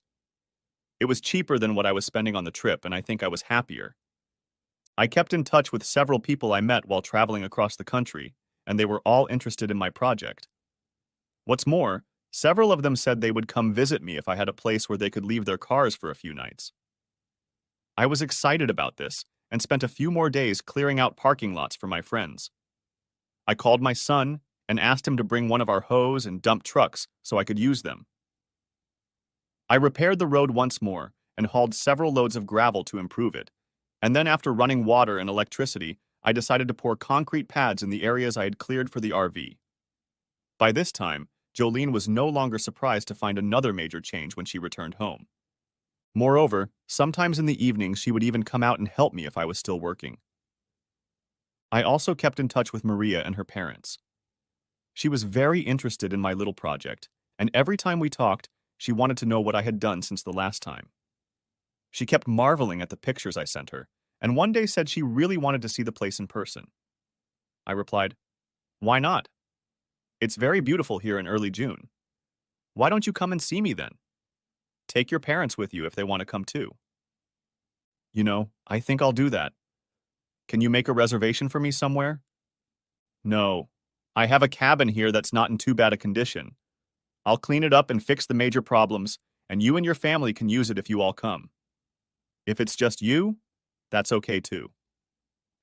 It was cheaper than what I was spending on the trip, and I think I was happier. I kept in touch with several people I met while traveling across the country, and they were all interested in my project. What's more, several of them said they would come visit me if I had a place where they could leave their cars for a few nights. I was excited about this and spent a few more days clearing out parking lots for my friends. I called my son and asked him to bring one of our hose and dump trucks so I could use them. I repaired the road once more and hauled several loads of gravel to improve it, and then after running water and electricity, I decided to pour concrete pads in the areas I had cleared for the RV. By this time, Jolene was no longer surprised to find another major change when she returned home. Moreover, sometimes in the evenings she would even come out and help me if I was still working. I also kept in touch with Maria and her parents. She was very interested in my little project, and every time we talked, she wanted to know what I had done since the last time. She kept marveling at the pictures I sent her, and one day said she really wanted to see the place in person. I replied, "Why not? It's very beautiful here in early June. Why don't you come and see me then? Take your parents with you if they want to come too." I think I'll do that. Can you make a reservation for me somewhere? No. I have a cabin here that's not in too bad a condition. I'll clean it up and fix the major problems, and you and your family can use it if you all come. If it's just you, that's okay too.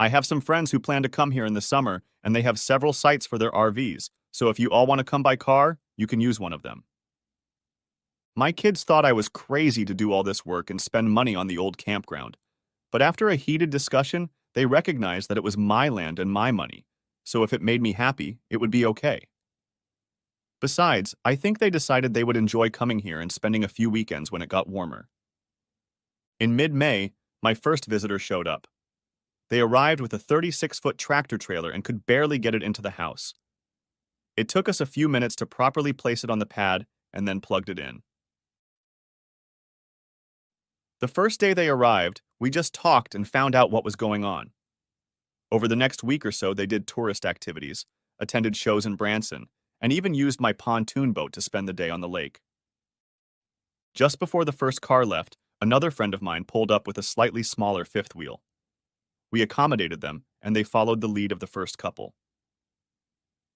I have some friends who plan to come here in the summer, and they have several sites for their RVs, so if you all want to come by car, you can use one of them. My kids thought I was crazy to do all this work and spend money on the old campground, but after a heated discussion, they recognized that it was my land and my money, so if it made me happy, it would be okay. Besides, I think they decided they would enjoy coming here and spending a few weekends when it got warmer. In mid-May, my first visitor showed up. They arrived with a 36-foot tractor trailer and could barely get it into the house. It took us a few minutes to properly place it on the pad and then plugged it in. The first day they arrived, we just talked and found out what was going on. Over the next week or so, they did tourist activities, attended shows in Branson, and even used my pontoon boat to spend the day on the lake. Just before the first car left, another friend of mine pulled up with a slightly smaller fifth wheel. We accommodated them, and they followed the lead of the first couple.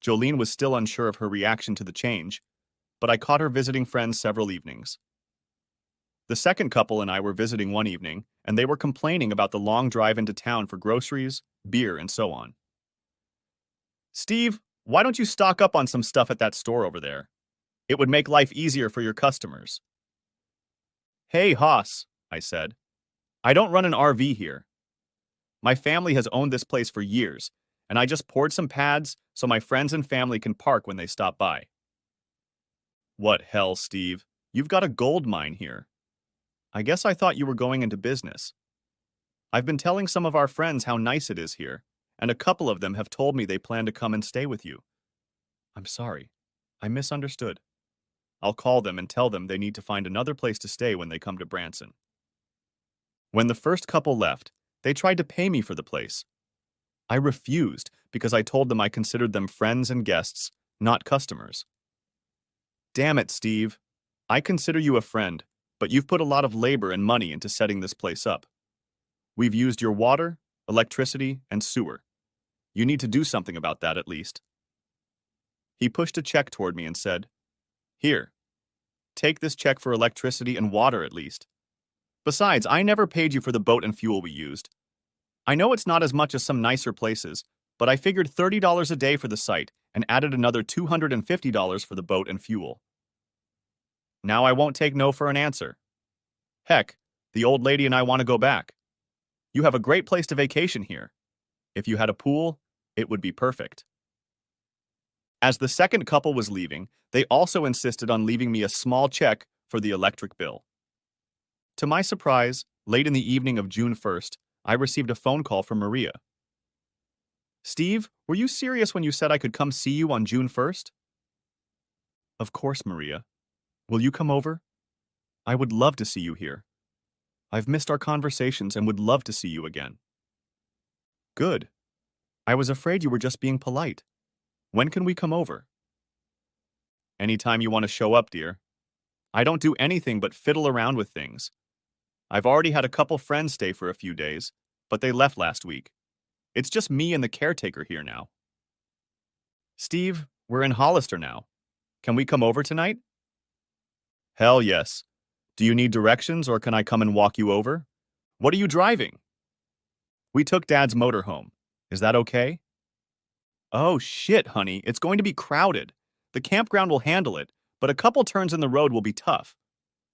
Jolene was still unsure of her reaction to the change, but I caught her visiting friends several evenings. The second couple and I were visiting one evening, and they were complaining about the long drive into town for groceries, beer, and so on. "Steve, why don't you stock up on some stuff at that store over there? It would make life easier for your customers." "Hey, Haas," I said. "I don't run an RV here. My family has owned this place for years, and I just poured some pads so my friends and family can park when they stop by." "What hell, Steve? You've got a gold mine here. I guess I thought you were going into business. I've been telling some of our friends how nice it is here, and a couple of them have told me they plan to come and stay with you." "I'm sorry. I misunderstood. I'll call them and tell them they need to find another place to stay when they come to Branson." When the first couple left, they tried to pay me for the place. I refused because I told them I considered them friends and guests, not customers. "Damn it, Steve. I consider you a friend, but you've put a lot of labor and money into setting this place up. We've used your water, electricity, and sewer. You need to do something about that at least." He pushed a check toward me and said, "Here, take this check for electricity and water at least. Besides, I never paid you for the boat and fuel we used. I know it's not as much as some nicer places, but I figured $30 a day for the site and added another $250 for the boat and fuel. Now I won't take no for an answer. Heck, the old lady and I want to go back. You have a great place to vacation here. If you had a pool, it would be perfect." As the second couple was leaving, they also insisted on leaving me a small check for the electric bill. To my surprise, late in the evening of June 1st, I received a phone call from Maria. "Steve, were you serious when you said I could come see you on June 1st? "Of course, Maria. Will you come over? I would love to see you here. I've missed our conversations and would love to see you again." "Good. I was afraid you were just being polite. When can we come over?" "Anytime you want to show up, dear. I don't do anything but fiddle around with things. I've already had a couple friends stay for a few days, but they left last week. It's just me and the caretaker here now." "Steve, we're in Hollister now. Can we come over tonight?" "Hell yes. Do you need directions or can I come and walk you over? What are you driving?" "We took Dad's motorhome. Is that okay?" Oh shit, honey, it's going to be crowded. The campground will handle it, but a couple turns in the road will be tough.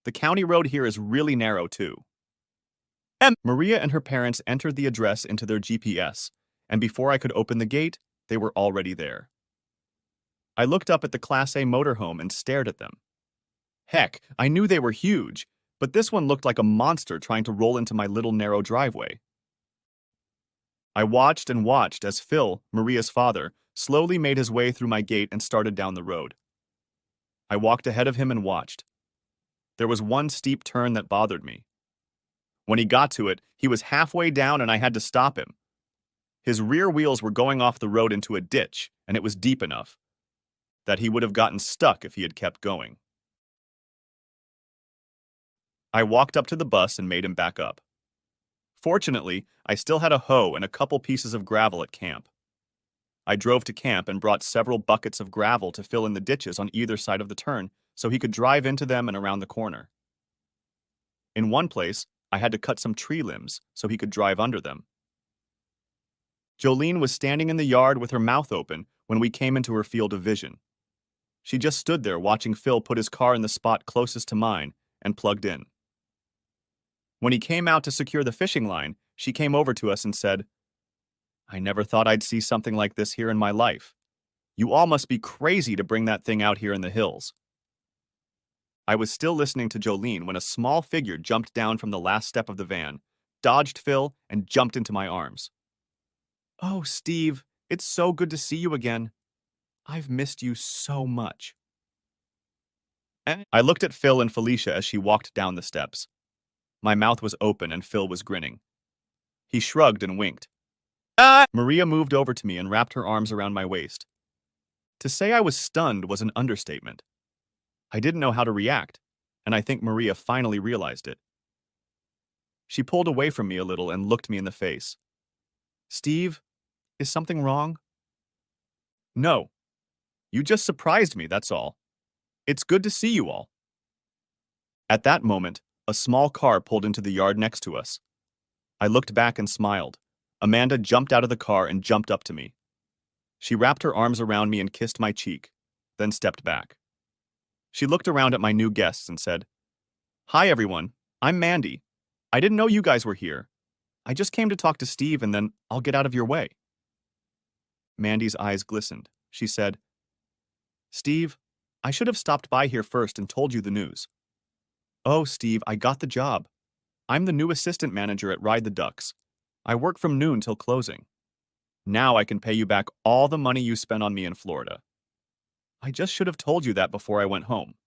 The county road here is really narrow, too. Maria and her parents entered the address into their GPS, and before I could open the gate, they were already there. I looked up at the Class A motorhome and stared at them. Heck, I knew they were huge, but this one looked like a monster trying to roll into my little narrow driveway. I watched and watched as Phil, Maria's father, slowly made his way through my gate and started down the road. I walked ahead of him and watched. There was one steep turn that bothered me. When he got to it, he was halfway down and I had to stop him. His rear wheels were going off the road into a ditch, and it was deep enough that he would have gotten stuck if he had kept going. I walked up to the bus and made him back up. Fortunately, I still had a hoe and a couple pieces of gravel at camp. I drove to camp and brought several buckets of gravel to fill in the ditches on either side of the turn so he could drive into them and around the corner. In one place, I had to cut some tree limbs so he could drive under them. Jolene was standing in the yard with her mouth open when we came into her field of vision. She just stood there watching Phil put his car in the spot closest to mine and plugged in. When he came out to secure the fishing line, she came over to us and said, "I never thought I'd see something like this here in my life. You all must be crazy to bring that thing out here in the hills." I was still listening to Jolene when a small figure jumped down from the last step of the van, dodged Phil, and jumped into my arms. "Oh, Steve, it's so good to see you again. I've missed you so much." I looked at Phil and Felicia as she walked down the steps. My mouth was open and Phil was grinning. He shrugged and winked. Maria moved over to me and wrapped her arms around my waist. To say I was stunned was an understatement. I didn't know how to react, and I think Maria finally realized it. She pulled away from me a little and looked me in the face. "Steve, is something wrong?" "No. You just surprised me, that's all. It's good to see you all." At that moment, a small car pulled into the yard next to us. I looked back and smiled. Amanda jumped out of the car and jumped up to me. She wrapped her arms around me and kissed my cheek, then stepped back. She looked around at my new guests and said, "Hi, everyone. I'm Mandy. I didn't know you guys were here. I just came to talk to Steve and then I'll get out of your way." Mandy's eyes glistened. She said, "Steve, I should have stopped by here first and told you the news." "Oh, Steve, I got the job. I'm the new assistant manager at Ride the Ducks. I work from noon till closing. Now I can pay you back all the money you spent on me in Florida. I just should have told you that before I went home."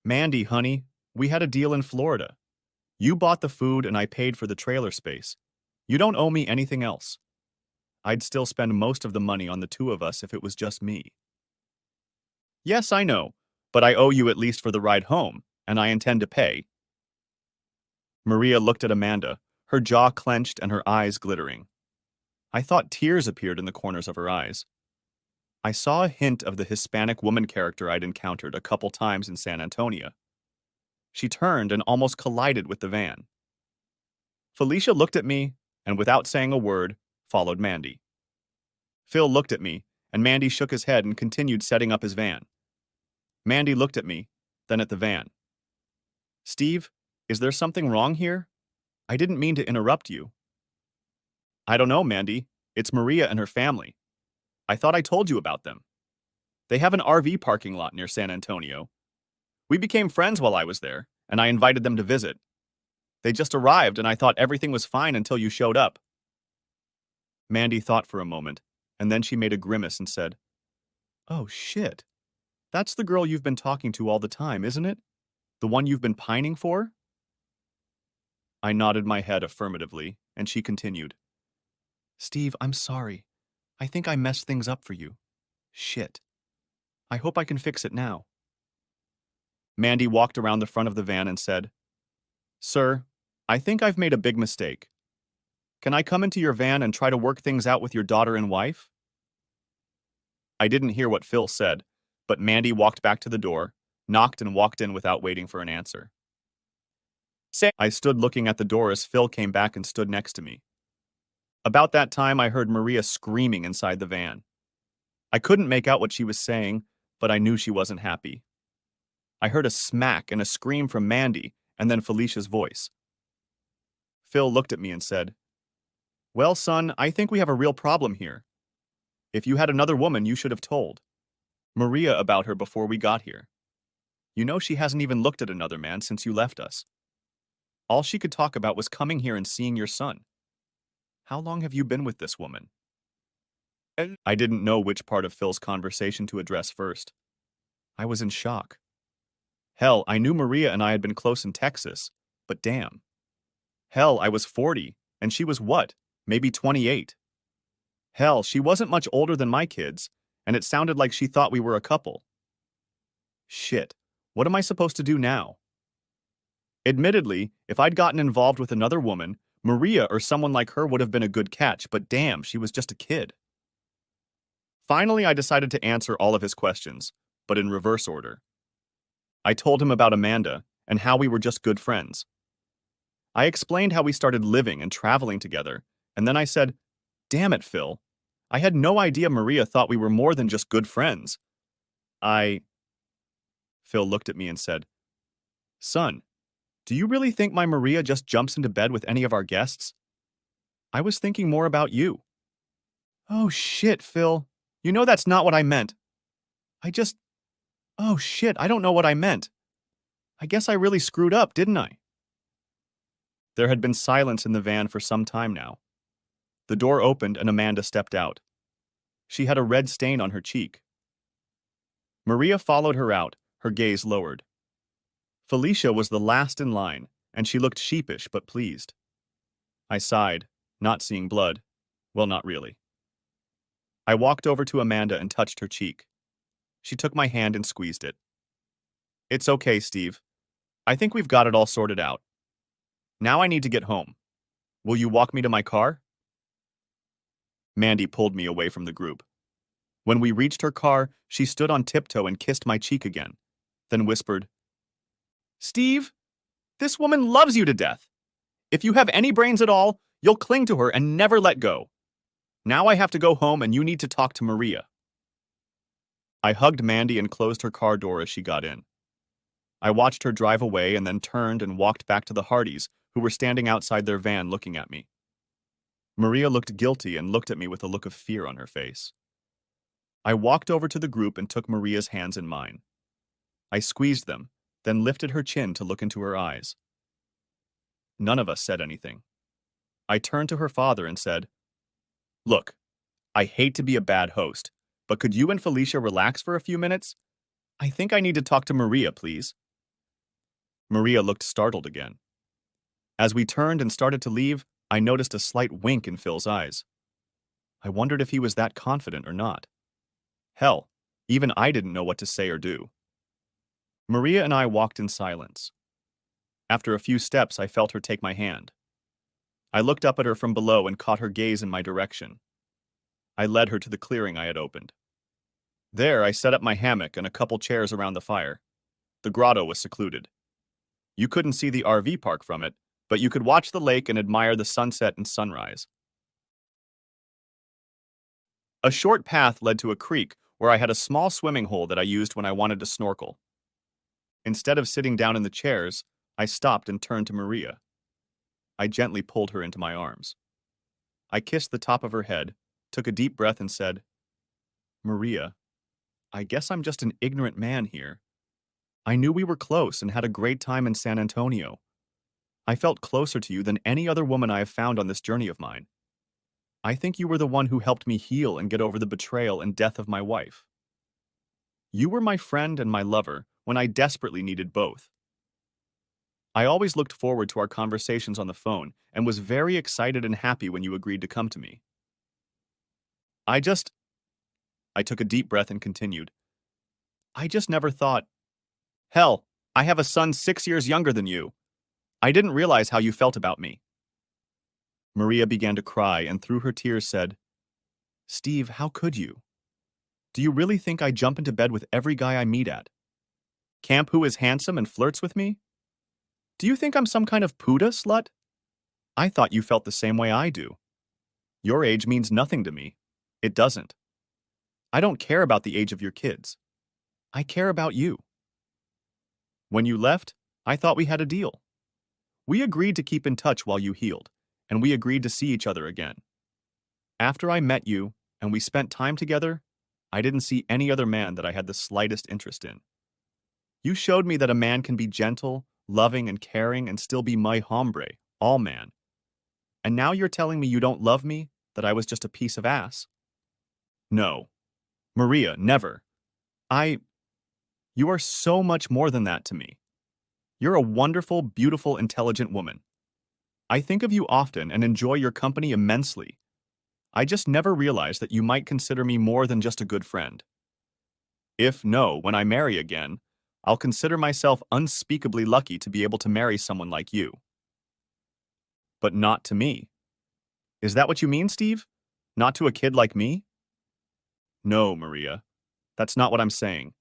"Mandy, honey, we had a deal in Florida. You bought the food and I paid for the trailer space. You don't owe me anything else. I'd still spend most of the money on the two of us if it was just me." "Yes, I know, but I owe you at least for the ride home, and I intend to pay." Maria looked at Amanda, her jaw clenched and her eyes glittering. I thought tears appeared in the corners of her eyes. I saw a hint of the Hispanic woman character I'd encountered a couple times in San Antonio. She turned and almost collided with the van. Felicia looked at me, and without saying a word, followed Mandy. Phil looked at me, and Mandy shook his head and continued setting up his van. Mandy looked at me, then at the van. "Steve, is there something wrong here? I didn't mean to interrupt you." "I don't know, Mandy. It's Maria and her family. I thought I told you about them. They have an RV parking lot near San Antonio. We became friends while I was there, and I invited them to visit. They just arrived, and I thought everything was fine until you showed up." Mandy thought for a moment, and then she made a grimace and said, "Oh, shit. That's the girl you've been talking to all the time, isn't it? The one you've been pining for?" I nodded my head affirmatively, and she continued, "Steve, I'm sorry. I think I messed things up for you. Shit. I hope I can fix it now." Mandy walked around the front of the van and said, "Sir, I think I've made a big mistake. Can I come into your van and try to work things out with your daughter and wife?" I didn't hear what Phil said, but Mandy walked back to the door, knocked and walked in without waiting for an answer. I stood looking at the door as Phil came back and stood next to me. About that time, I heard Maria screaming inside the van. I couldn't make out what she was saying, but I knew she wasn't happy. I heard a smack and a scream from Mandy, and then Felicia's voice. Phil looked at me and said, "Well, son, I think we have a real problem here. If you had another woman, you should have told Maria about her before we got here. You know she hasn't even looked at another man since you left us. All she could talk about was coming here and seeing your son. How long have you been with this woman?" I didn't know which part of Phil's conversation to address first. I was in shock. Hell, I knew Maria and I had been close in Texas, but damn. Hell, I was 40, and she was what? Maybe 28. Hell, she wasn't much older than my kids, and it sounded like she thought we were a couple. Shit, what am I supposed to do now? Admittedly, if I'd gotten involved with another woman, Maria or someone like her would have been a good catch, but damn, she was just a kid. Finally, I decided to answer all of his questions, but in reverse order. I told him about Amanda and how we were just good friends. I explained how we started living and traveling together, and then I said, "Damn it, Phil. I had no idea Maria thought we were more than just good friends. Phil looked at me and said, "Son, do you really think my Maria just jumps into bed with any of our guests? I was thinking more about you." "Oh shit, Phil. You know that's not what I meant. Oh shit, I don't know what I meant. I guess I really screwed up, didn't I?" There had been silence in the van for some time now. The door opened and Amanda stepped out. She had a red stain on her cheek. Maria followed her out, her gaze lowered. Felicia was the last in line, and she looked sheepish but pleased. I sighed, not seeing blood. Well, not really. I walked over to Amanda and touched her cheek. She took my hand and squeezed it. "It's okay, Steve. I think we've got it all sorted out. Now I need to get home. Will you walk me to my car?" Mandy pulled me away from the group. When we reached her car, she stood on tiptoe and kissed my cheek again, then whispered, "Steve, this woman loves you to death. If you have any brains at all, you'll cling to her and never let go. Now I have to go home and you need to talk to Maria." I hugged Mandy and closed her car door as she got in. I watched her drive away and then turned and walked back to the Hardys, who were standing outside their van looking at me. Maria looked guilty and looked at me with a look of fear on her face. I walked over to the group and took Maria's hands in mine. I squeezed them, then lifted her chin to look into her eyes. None of us said anything. I turned to her father and said, "Look, I hate to be a bad host, but could you and Felicia relax for a few minutes? I think I need to talk to Maria, please." Maria looked startled again. As we turned and started to leave, I noticed a slight wink in Phil's eyes. I wondered if he was that confident or not. Hell, even I didn't know what to say or do. Maria and I walked in silence. After a few steps, I felt her take my hand. I looked up at her from below and caught her gaze in my direction. I led her to the clearing I had opened. There, I set up my hammock and a couple chairs around the fire. The grotto was secluded. You couldn't see the RV park from it, but you could watch the lake and admire the sunset and sunrise. A short path led to a creek where I had a small swimming hole that I used when I wanted to snorkel. Instead of sitting down in the chairs, I stopped and turned to Maria. I gently pulled her into my arms. I kissed the top of her head, took a deep breath and said, "Maria, I guess I'm just an ignorant man here. I knew we were close and had a great time in San Antonio. I felt closer to you than any other woman I have found on this journey of mine. I think you were the one who helped me heal and get over the betrayal and death of my wife. You were my friend and my lover when I desperately needed both. I always looked forward to our conversations on the phone and was very excited and happy when you agreed to come to me. I took a deep breath and continued. I just never thought, hell, I have a son 6 years younger than you. I didn't realize how you felt about me." Maria began to cry and through her tears said, "Steve, how could you? Do you really think I jump into bed with every guy I meet at? Camp who is handsome and flirts with me? Do you think I'm some kind of puta slut? I thought you felt the same way I do. Your age means nothing to me. It doesn't. I don't care about the age of your kids. I care about you. When you left, I thought we had a deal. We agreed to keep in touch while you healed, and we agreed to see each other again. After I met you and we spent time together, I didn't see any other man that I had the slightest interest in. You showed me that a man can be gentle, loving, and caring and still be my hombre, all man. And now you're telling me you don't love me, that I was just a piece of ass? No. Maria, never. You are so much more than that to me. You're a wonderful, beautiful, intelligent woman. I think of you often and enjoy your company immensely. I just never realized that you might consider me more than just a good friend. If no, when I marry again, I'll consider myself unspeakably lucky to be able to marry someone like you. But not to me. Is that what you mean, Steve? Not to a kid like me? No, Maria. That's not what I'm saying.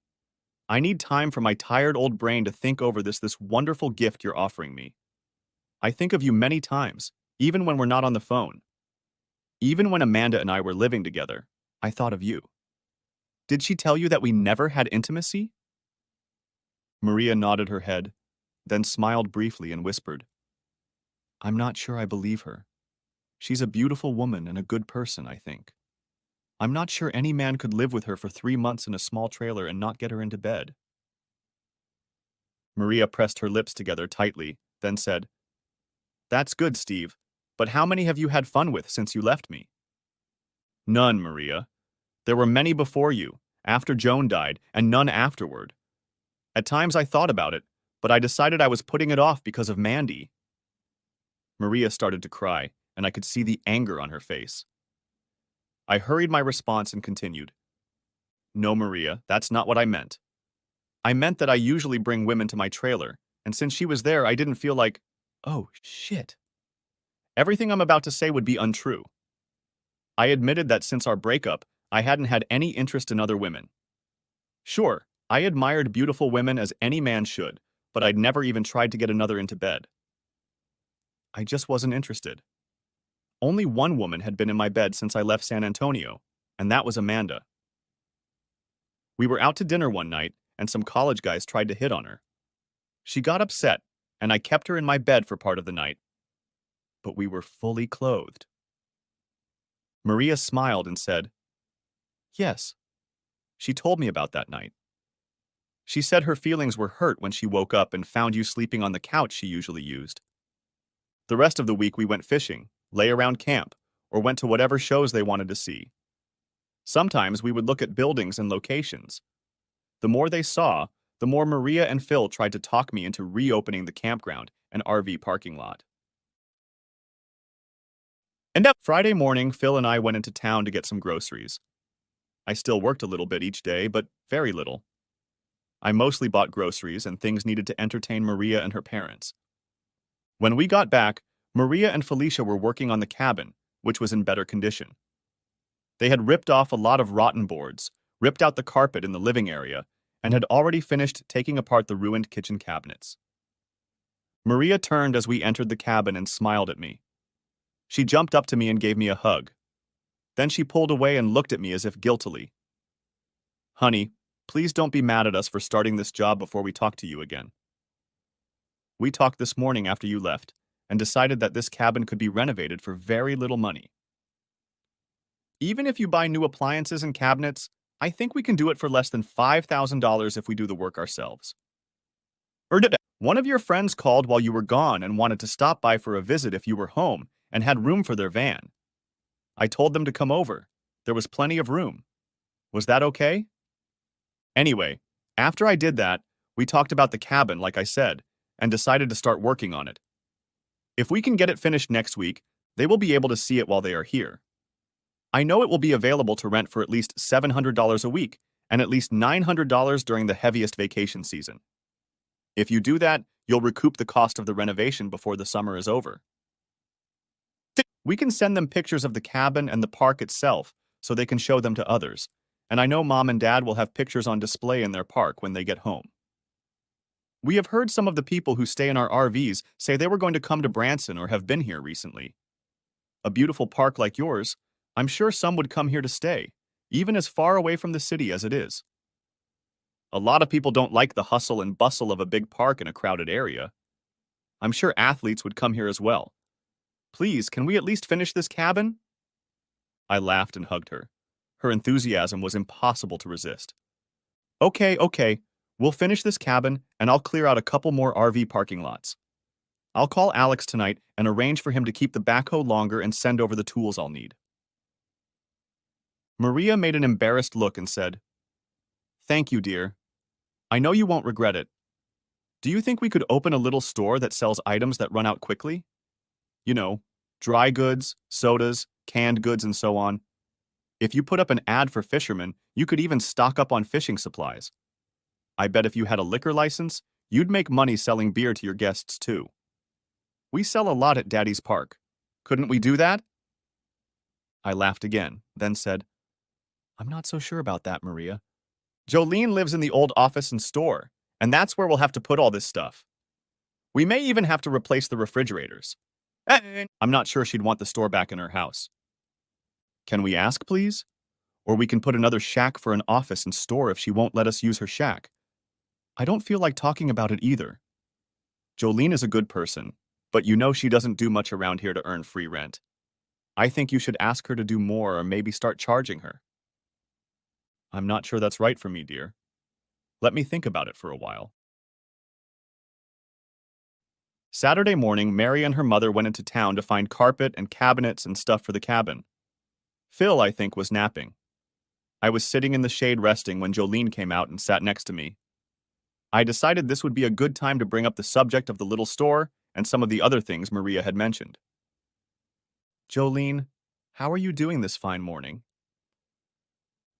I need time for my tired old brain to think over this wonderful gift you're offering me. I think of you many times, even when we're not on the phone. Even when Amanda and I were living together, I thought of you. Did she tell you that we never had intimacy? Maria nodded her head, then smiled briefly and whispered, I'm not sure I believe her. She's a beautiful woman and a good person, I think. I'm not sure any man could live with her for 3 months in a small trailer and not get her into bed. Maria pressed her lips together tightly, then said, That's good, Steve, but how many have you had fun with since you left me? None, Maria. There were many before you, after Joan died, and none afterward. At times I thought about it, but I decided I was putting it off because of Mandy. Maria started to cry, and I could see the anger on her face. I hurried my response and continued. No, Maria, that's not what I meant. I meant that I usually bring women to my trailer, and since she was there, I didn't feel like, oh, shit. Everything I'm about to say would be untrue. I admitted that since our breakup, I hadn't had any interest in other women. Sure, I admired beautiful women as any man should, but I'd never even tried to get another into bed. I just wasn't interested. Only one woman had been in my bed since I left San Antonio, and that was Amanda. We were out to dinner one night, and some college guys tried to hit on her. She got upset, and I kept her in my bed for part of the night. But we were fully clothed. Maria smiled and said, Yes. She told me about that night. She said her feelings were hurt when she woke up and found you sleeping on the couch she usually used. The rest of the week we went fishing, lay around camp, or went to whatever shows they wanted to see. Sometimes we would look at buildings and locations. The more they saw, the more Maria and Phil tried to talk me into reopening the campground and RV parking lot. And that Friday morning, Phil and I went into town to get some groceries. I still worked a little bit each day, but very little. I mostly bought groceries and things needed to entertain Maria and her parents. When we got back, Maria and Felicia were working on the cabin, which was in better condition. They had ripped off a lot of rotten boards, ripped out the carpet in the living area, and had already finished taking apart the ruined kitchen cabinets. Maria turned as we entered the cabin and smiled at me. She jumped up to me and gave me a hug. Then she pulled away and looked at me as if guiltily. Honey, please don't be mad at us for starting this job before we talk to you again. We talked this morning after you left, and decided that this cabin could be renovated for very little money. Even if you buy new appliances and cabinets, I think we can do it for less than $5,000 if we do the work ourselves. One of your friends called while you were gone and wanted to stop by for a visit if you were home and had room for their van. I told them to come over. There was plenty of room. Was that okay? Anyway, after I did that, we talked about the cabin, like I said, and decided to start working on it. If we can get it finished next week, they will be able to see it while they are here. I know it will be available to rent for at least $700 a week and at least $900 during the heaviest vacation season. If you do that, you'll recoup the cost of the renovation before the summer is over. We can send them pictures of the cabin and the park itself so they can show them to others, and I know Mom and Dad will have pictures on display in their park when they get home. We have heard some of the people who stay in our RVs say they were going to come to Branson or have been here recently. A beautiful park like yours, I'm sure some would come here to stay, even as far away from the city as it is. A lot of people don't like the hustle and bustle of a big park in a crowded area. I'm sure athletes would come here as well. Please, can we at least finish this cabin? I laughed and hugged her. Her enthusiasm was impossible to resist. Okay, we'll finish this cabin and I'll clear out a couple more RV parking lots. I'll call Alex tonight and arrange for him to keep the backhoe longer and send over the tools I'll need. Maria made an embarrassed look and said, "Thank you, dear. I know you won't regret it. Do you think we could open a little store that sells items that run out quickly? You know, dry goods, sodas, canned goods, and so on. If you put up an ad for fishermen, you could even stock up on fishing supplies. I bet if you had a liquor license, you'd make money selling beer to your guests too. We sell a lot at Daddy's Park. Couldn't we do that?" I laughed again, then said, "I'm not so sure about that, Maria. Jolene lives in the old office and store, and that's where we'll have to put all this stuff. We may even have to replace the refrigerators. I'm not sure she'd want the store back in her house. Can we ask, please? Or we can put another shack for an office and store if she won't let us use her shack. I don't feel like talking about it either. Jolene is a good person, but you know she doesn't do much around here to earn free rent. I think you should ask her to do more or maybe start charging her." "I'm not sure that's right for me, dear. Let me think about it for a while." Saturday morning, Mary and her mother went into town to find carpet and cabinets and stuff for the cabin. Phil, I think, was napping. I was sitting in the shade resting when Jolene came out and sat next to me. I decided this would be a good time to bring up the subject of the little store and some of the other things Maria had mentioned. "Jolene, how are you doing this fine morning?"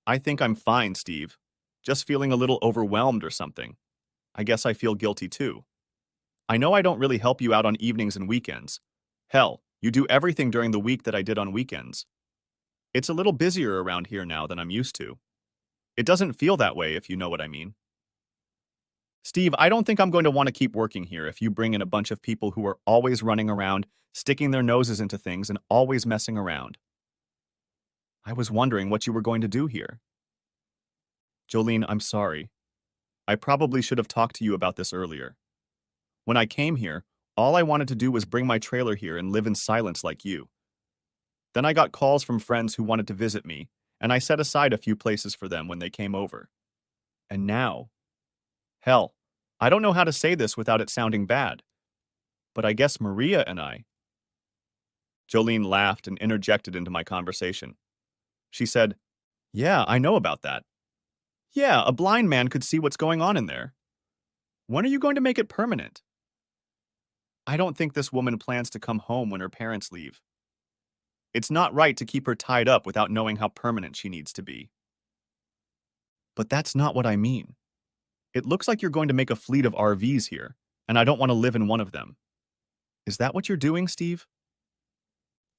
"I think I'm fine, Steve. Just feeling a little overwhelmed or something. I guess I feel guilty too. I know I don't really help you out on evenings and weekends. Hell, you do everything during the week that I did on weekends. It's a little busier around here now than I'm used to. It doesn't feel that way, if you know what I mean. Steve, I don't think I'm going to want to keep working here if you bring in a bunch of people who are always running around, sticking their noses into things, and always messing around. I was wondering what you were going to do here." "Jolene, I'm sorry. I probably should have talked to you about this earlier. When I came here, all I wanted to do was bring my trailer here and live in silence like you. Then I got calls from friends who wanted to visit me, and I set aside a few places for them when they came over. And now, hell, I don't know how to say this without it sounding bad, but I guess Maria and I—" Jolene laughed and interjected into my conversation. She said, "Yeah, I know about that. Yeah, a blind man could see what's going on in there. When are you going to make it permanent? I don't think this woman plans to come home when her parents leave. It's not right to keep her tied up without knowing how permanent she needs to be." "But that's not what I mean. It looks like you're going to make a fleet of RVs here, and I don't want to live in one of them. Is that what you're doing, Steve?"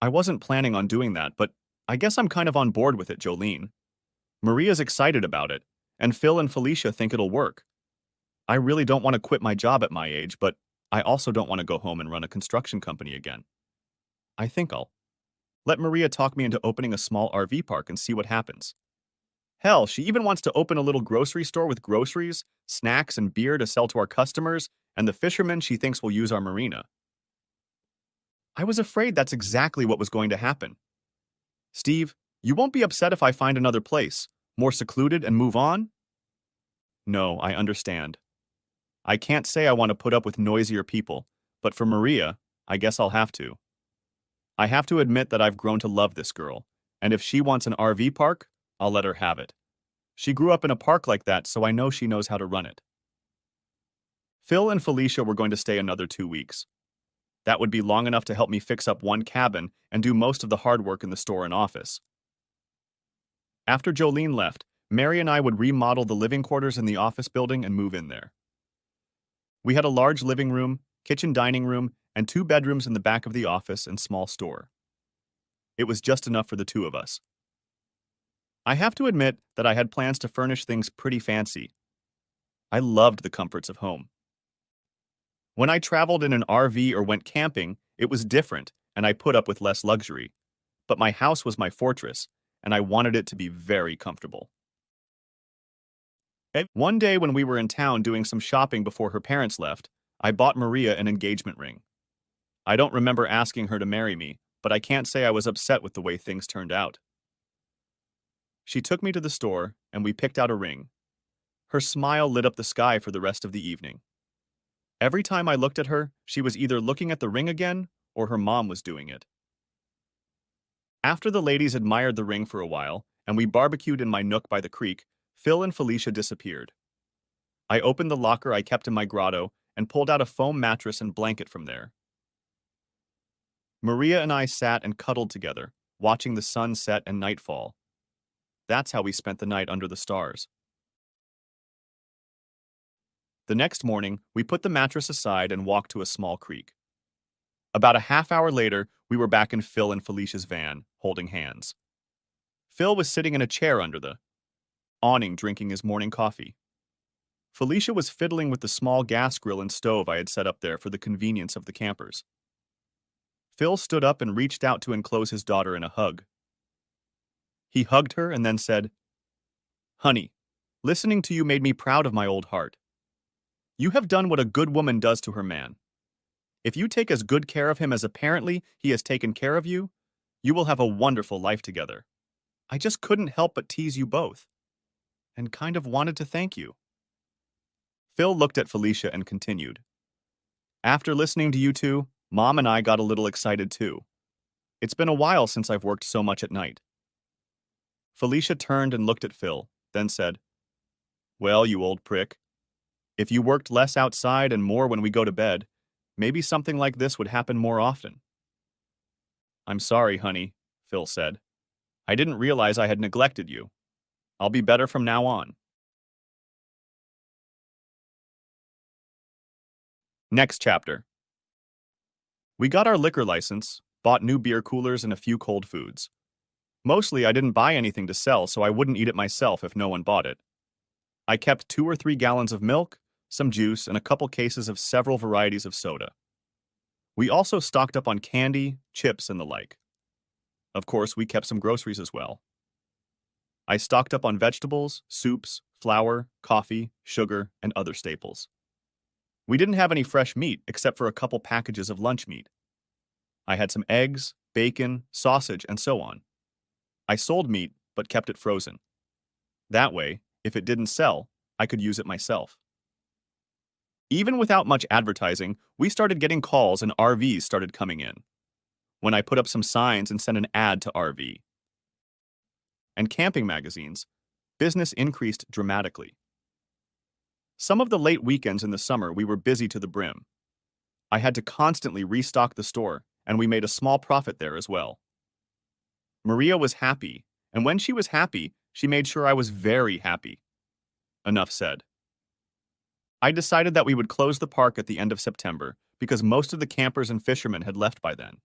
"I wasn't planning on doing that, but I guess I'm kind of on board with it, Jolene. Maria's excited about it, and Phil and Felicia think it'll work. I really don't want to quit my job at my age, but I also don't want to go home and run a construction company again. I think I'll let Maria talk me into opening a small RV park and see what happens. Hell, she even wants to open a little grocery store with groceries, snacks, and beer to sell to our customers and the fishermen she thinks will use our marina." I was afraid that's exactly what was going to happen. "Steve, you won't be upset if I find another place, more secluded, and move on?" "No, I understand. I can't say I want to put up with noisier people, but for Maria, I guess I'll have to. I have to admit that I've grown to love this girl, and if she wants an RV park, I'll let her have it. She grew up in a park like that, so I know she knows how to run it." Phil and Felicia were going to stay another 2 weeks. That would be long enough to help me fix up one cabin and do most of the hard work in the store and office. After Jolene left, Mary and I would remodel the living quarters in the office building and move in there. We had a large living room, kitchen dining room, and 2 bedrooms in the back of the office and small store. It was just enough for the 2 of us. I have to admit that I had plans to furnish things pretty fancy. I loved the comforts of home. When I traveled in an RV or went camping, it was different, and I put up with less luxury. But my house was my fortress, and I wanted it to be very comfortable. One day when we were in town doing some shopping before her parents left, I bought Maria an engagement ring. I don't remember asking her to marry me, but I can't say I was upset with the way things turned out. She took me to the store, and we picked out a ring. Her smile lit up the sky for the rest of the evening. Every time I looked at her, she was either looking at the ring again, or her mom was doing it. After the ladies admired the ring for a while, and we barbecued in my nook by the creek, Phil and Felicia disappeared. I opened the locker I kept in my grotto and pulled out a foam mattress and blanket from there. Maria and I sat and cuddled together, watching the sun set and nightfall. That's how we spent the night under the stars. The next morning, we put the mattress aside and walked to a small creek. About a half hour later, we were back in Phil and Felicia's van, holding hands. Phil was sitting in a chair under the awning drinking his morning coffee. Felicia was fiddling with the small gas grill and stove I had set up there for the convenience of the campers. Phil stood up and reached out to enclose his daughter in a hug. He hugged her and then said, "Honey, listening to you made me proud of my old heart. You have done what a good woman does to her man. If you take as good care of him as apparently he has taken care of you, you will have a wonderful life together. I just couldn't help but tease you both, and kind of wanted to thank you." Phil looked at Felicia and continued, "After listening to you two, Mom and I got a little excited too. It's been a while since I've worked so much at night." Felicia turned and looked at Phil, then said, "Well, you old prick, if you worked less outside and more when we go to bed, maybe something like this would happen more often." "I'm sorry, honey," Phil said. "I didn't realize I had neglected you. I'll be better from now on." Next chapter. We got our liquor license, bought new beer coolers and a few cold foods. Mostly I didn't buy anything to sell, so I wouldn't eat it myself if no one bought it. I kept 2 or 3 gallons of milk, some juice, and a couple cases of several varieties of soda. We also stocked up on candy, chips, and the like. Of course, we kept some groceries as well. I stocked up on vegetables, soups, flour, coffee, sugar, and other staples. We didn't have any fresh meat except for a couple packages of lunch meat. I had some eggs, bacon, sausage, and so on. I sold meat, but kept it frozen. That way, if it didn't sell, I could use it myself. Even without much advertising, we started getting calls and RVs started coming in. When I put up some signs and sent an ad to RV and camping magazines, business increased dramatically. Some of the late weekends in the summer, we were busy to the brim. I had to constantly restock the store, and we made a small profit there as well. Maria was happy, and when she was happy, she made sure I was very happy. Enough said. I decided that we would close the park at the end of September because most of the campers and fishermen had left by then.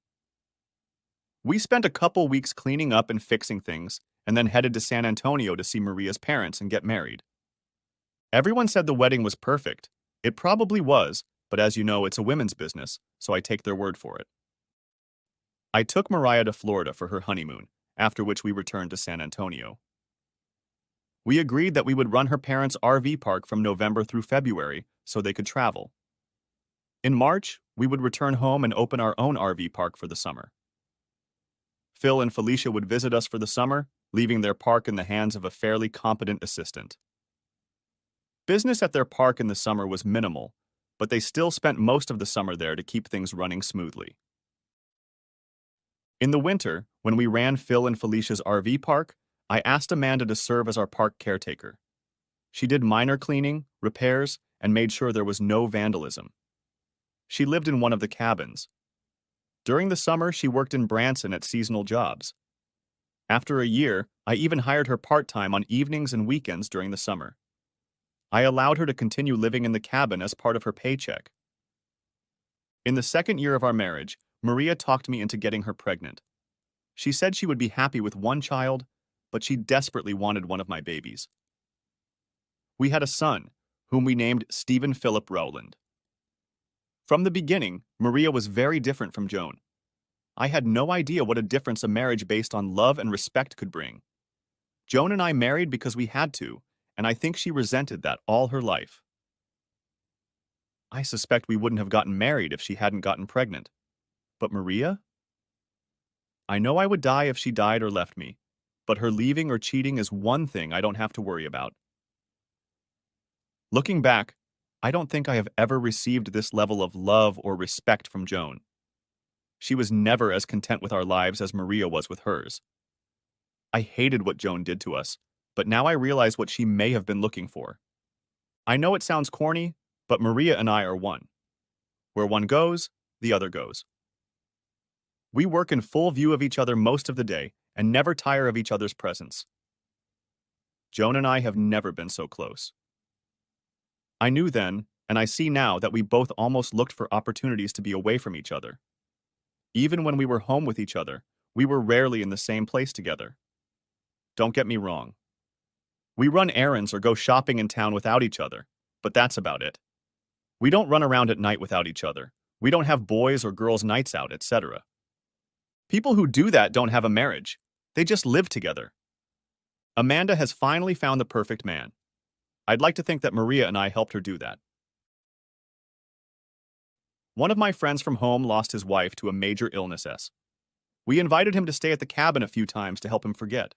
We spent a couple weeks cleaning up and fixing things, and then headed to San Antonio to see Maria's parents and get married. Everyone said the wedding was perfect. It probably was, but as you know, it's a women's business, so I take their word for it. I took Mariah to Florida for her honeymoon, after which we returned to San Antonio. We agreed that we would run her parents' RV park from November through February so they could travel. In March, we would return home and open our own RV park for the summer. Phil and Felicia would visit us for the summer, leaving their park in the hands of a fairly competent assistant. Business at their park in the summer was minimal, but they still spent most of the summer there to keep things running smoothly. In the winter, when we ran Phil and Felicia's RV park, I asked Amanda to serve as our park caretaker. She did minor cleaning, repairs, and made sure there was no vandalism. She lived in one of the cabins. During the summer, she worked in Branson at seasonal jobs. After a year, I even hired her part-time on evenings and weekends during the summer. I allowed her to continue living in the cabin as part of her paycheck. In the second year of our marriage, Maria talked me into getting her pregnant. She said she would be happy with one child, but she desperately wanted one of my babies. We had a son, whom we named Stephen Philip Rowland. From the beginning, Maria was very different from Joan. I had no idea what a difference a marriage based on love and respect could bring. Joan and I married because we had to, and I think she resented that all her life. I suspect we wouldn't have gotten married if she hadn't gotten pregnant. But Maria? I know I would die if she died or left me, but her leaving or cheating is one thing I don't have to worry about. Looking back, I don't think I have ever received this level of love or respect from Joan. She was never as content with our lives as Maria was with hers. I hated what Joan did to us, but now I realize what she may have been looking for. I know it sounds corny, but Maria and I are one. Where one goes, the other goes. We work in full view of each other most of the day and never tire of each other's presence. Joan and I have never been so close. I knew then, and I see now, that we both almost looked for opportunities to be away from each other. Even when we were home with each other, we were rarely in the same place together. Don't get me wrong. We run errands or go shopping in town without each other, but that's about it. We don't run around at night without each other. We don't have boys or girls' nights out, etc. People who do that don't have a marriage. They just live together. Amanda has finally found the perfect man. I'd like to think that Maria and I helped her do that. One of my friends from home lost his wife to a major illness. We invited him to stay at the cabin a few times to help him forget.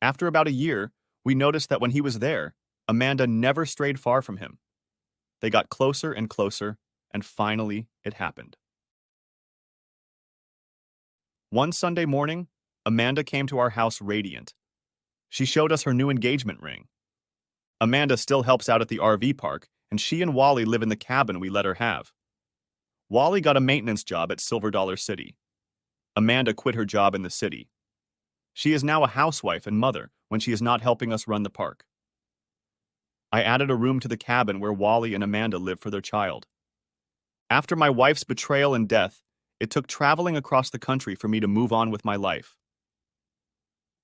After about a year, we noticed that when he was there, Amanda never strayed far from him. They got closer and closer, and finally it happened. One Sunday morning, Amanda came to our house radiant. She showed us her new engagement ring. Amanda still helps out at the RV park, and she and Wally live in the cabin we let her have. Wally got a maintenance job at Silver Dollar City. Amanda quit her job in the city. She is now a housewife and mother when she is not helping us run the park. I added a room to the cabin where Wally and Amanda live for their child. After my wife's betrayal and death, it took traveling across the country for me to move on with my life.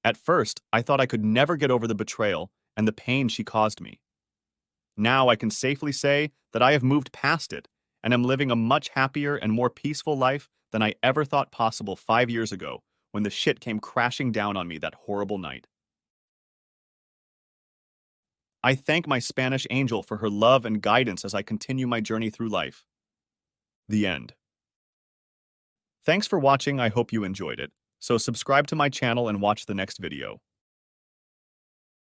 At first, I thought I could never get over the betrayal and the pain she caused me. Now I can safely say that I have moved past it and am living a much happier and more peaceful life than I ever thought possible 5 years ago when the shit came crashing down on me that horrible night. I thank my Spanish angel for her love and guidance as I continue my journey through life. The end. Thanks for watching. I hope you enjoyed it. So subscribe to my channel and watch the next video.